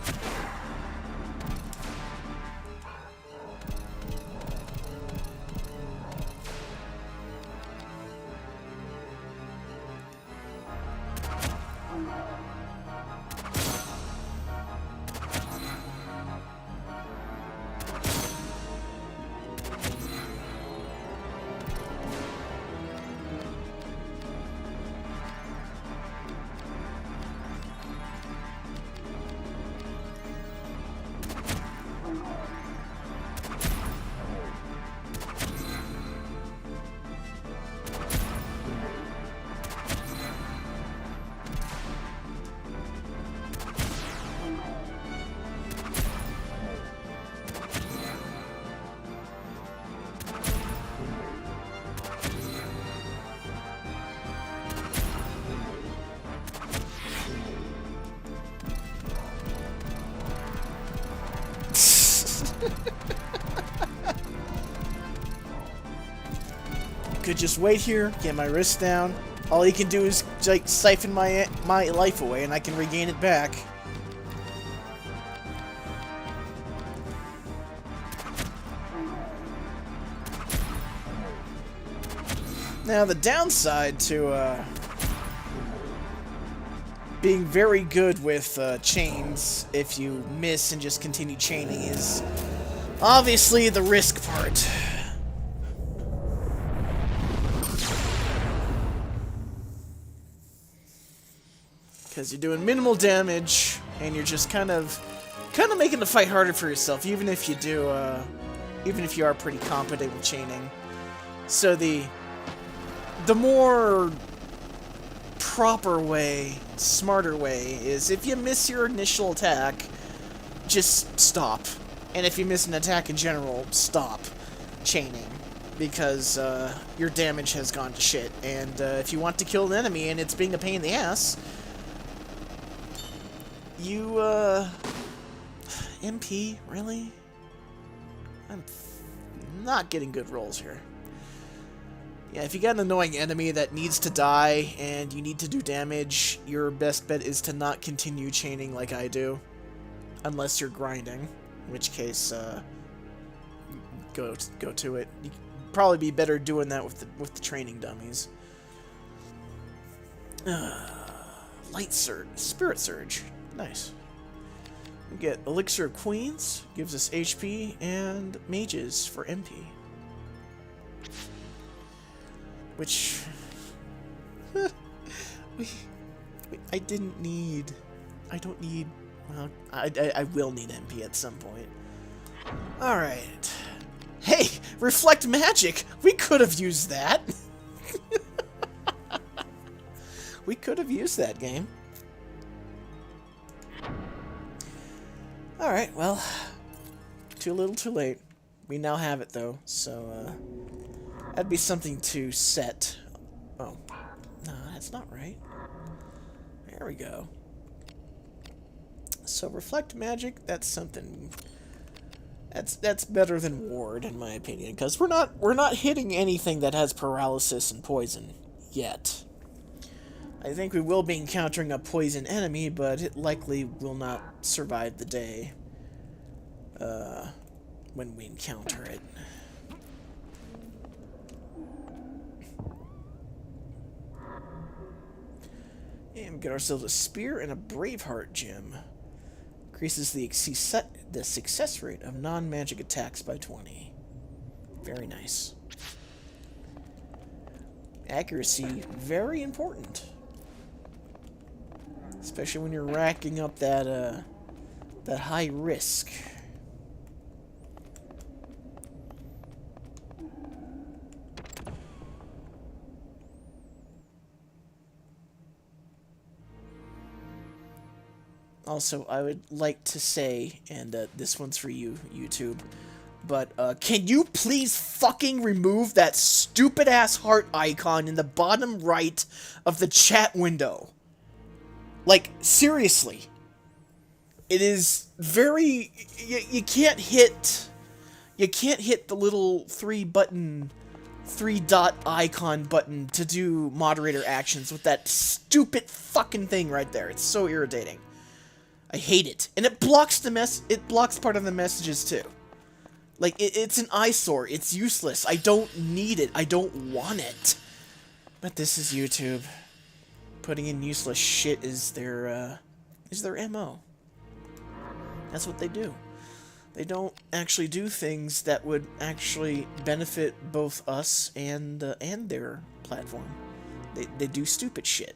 Could just wait here, get my wrist down. All he can do is like siphon my life away, and I can regain it back. Now the downside to being very good with chains, if you miss and just continue chaining, is obviously the risk part. Because you're doing minimal damage, and you're just kind of making the fight harder for yourself, even if you do, even if you are pretty competent with chaining. So the more proper way, smarter way, is if you miss your initial attack, just stop. And if you miss an attack in general, stop chaining. Because your damage has gone to shit. And if you want to kill an enemy and it's being a pain in the ass, you, MP, really? I'm not getting good rolls here. Yeah, if you got an annoying enemy that needs to die and you need to do damage, your best bet is to not continue chaining like I do. Unless you're grinding, in which case, go to it. You'd probably be better doing that with the training dummies. Light Surge, Spirit Surge. Nice. We get Elixir of Queens, gives us HP, and Mages for MP. Which... I didn't need... I don't need... Well, I will need MP at some point. Alright. Hey! Reflect Magic! We could have used that! We could have used that, game. Alright, well, too little too late. We now have it, though, so, that'd be something to set. Oh, no, that's not right. There we go. So, Reflect Magic, that's something... That's better than Ward, in my opinion, because we're not hitting anything that has paralysis and poison yet. I think we will be encountering a poison enemy, but it likely will not survive the day when we encounter it. And we get ourselves a spear and a Braveheart gem. Increases the success rate of non-magic attacks by 20. Very nice. Accuracy, very important. Especially when you're racking up that high risk. Also, I would like to say, and this one's for you, YouTube, but can you please fucking remove that stupid-ass heart icon in the bottom right of the chat window? Like, seriously. It is very... You can't hit... You can't hit the little three-dot icon button to do moderator actions with that stupid fucking thing right there. It's so irritating. I hate it. And it blocks it blocks part of the messages too. Like, it's an eyesore. It's useless. I don't need it. I don't want it. But this is YouTube. Putting in useless shit is their MO. That's what they do. They don't actually do things that would actually benefit both us and their platform. They do stupid shit.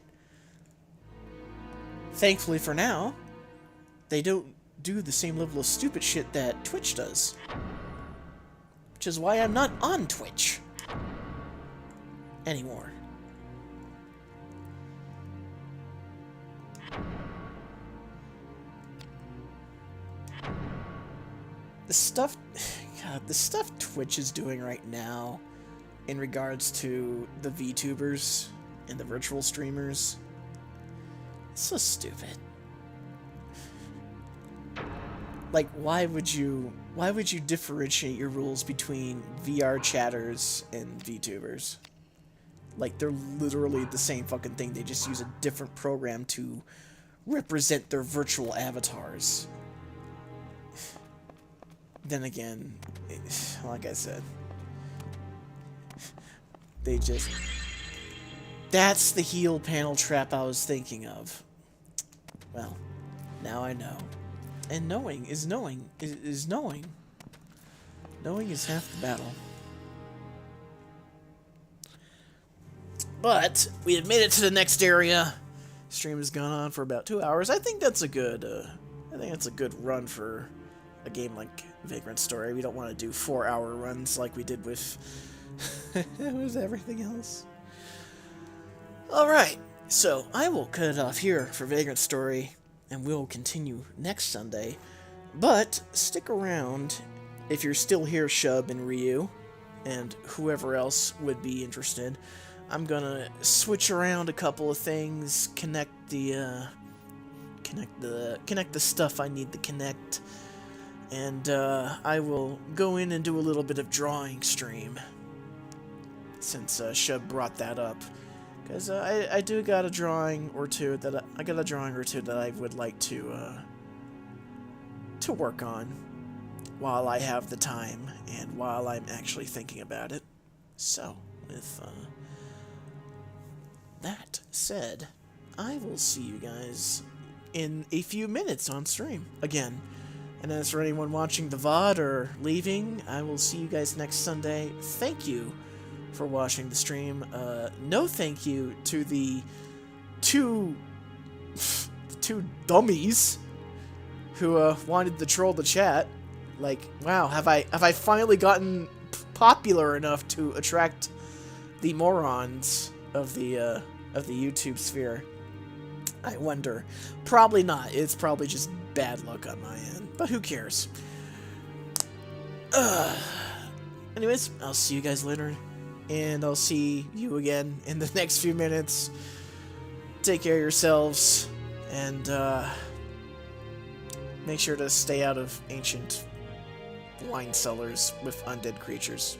Thankfully for now, they don't do the same level of stupid shit that Twitch does. Which is why I'm not on Twitch anymore. The stuff Twitch is doing right now in regards to the VTubers and the virtual streamers, it's so stupid. Like, why would you differentiate your rules between VR chatters and VTubers? Like, they're literally the same fucking thing. They just use a different program to represent their virtual avatars. Then again, like I said, they just... That's the heel panel trap I was thinking of. Well, now I know. And knowing is knowing is knowing. Knowing is half the battle. But we have made it to the next area. Stream has gone on for about 2 hours. I think that's a good run for a game like Vagrant Story. We don't want to do 4-hour runs like we did with everything else. Alright, so I will cut it off here for Vagrant Story, and we'll continue next Sunday. But stick around if you're still here, Shub and Ryu, and whoever else would be interested. I'm gonna switch around a couple of things, connect the stuff I need to connect, and I will go in and do a little bit of drawing stream, since Shub brought that up. Because I do got a drawing or two that I would like to work on while I have the time and while I'm actually thinking about it. So, with that said, I will see you guys in a few minutes on stream again. And as for anyone watching the VOD or leaving, I will see you guys next Sunday. Thank you for watching the stream. No thank you to the two dummies who wanted to troll the chat. Like, wow, have I finally gotten popular enough to attract the morons of the YouTube sphere? I wonder. Probably not. It's probably just bad luck on my end. But who cares? Anyways, I'll see you guys later. And I'll see you again in the next few minutes. Take care of yourselves. And make sure to stay out of ancient wine cellars with undead creatures.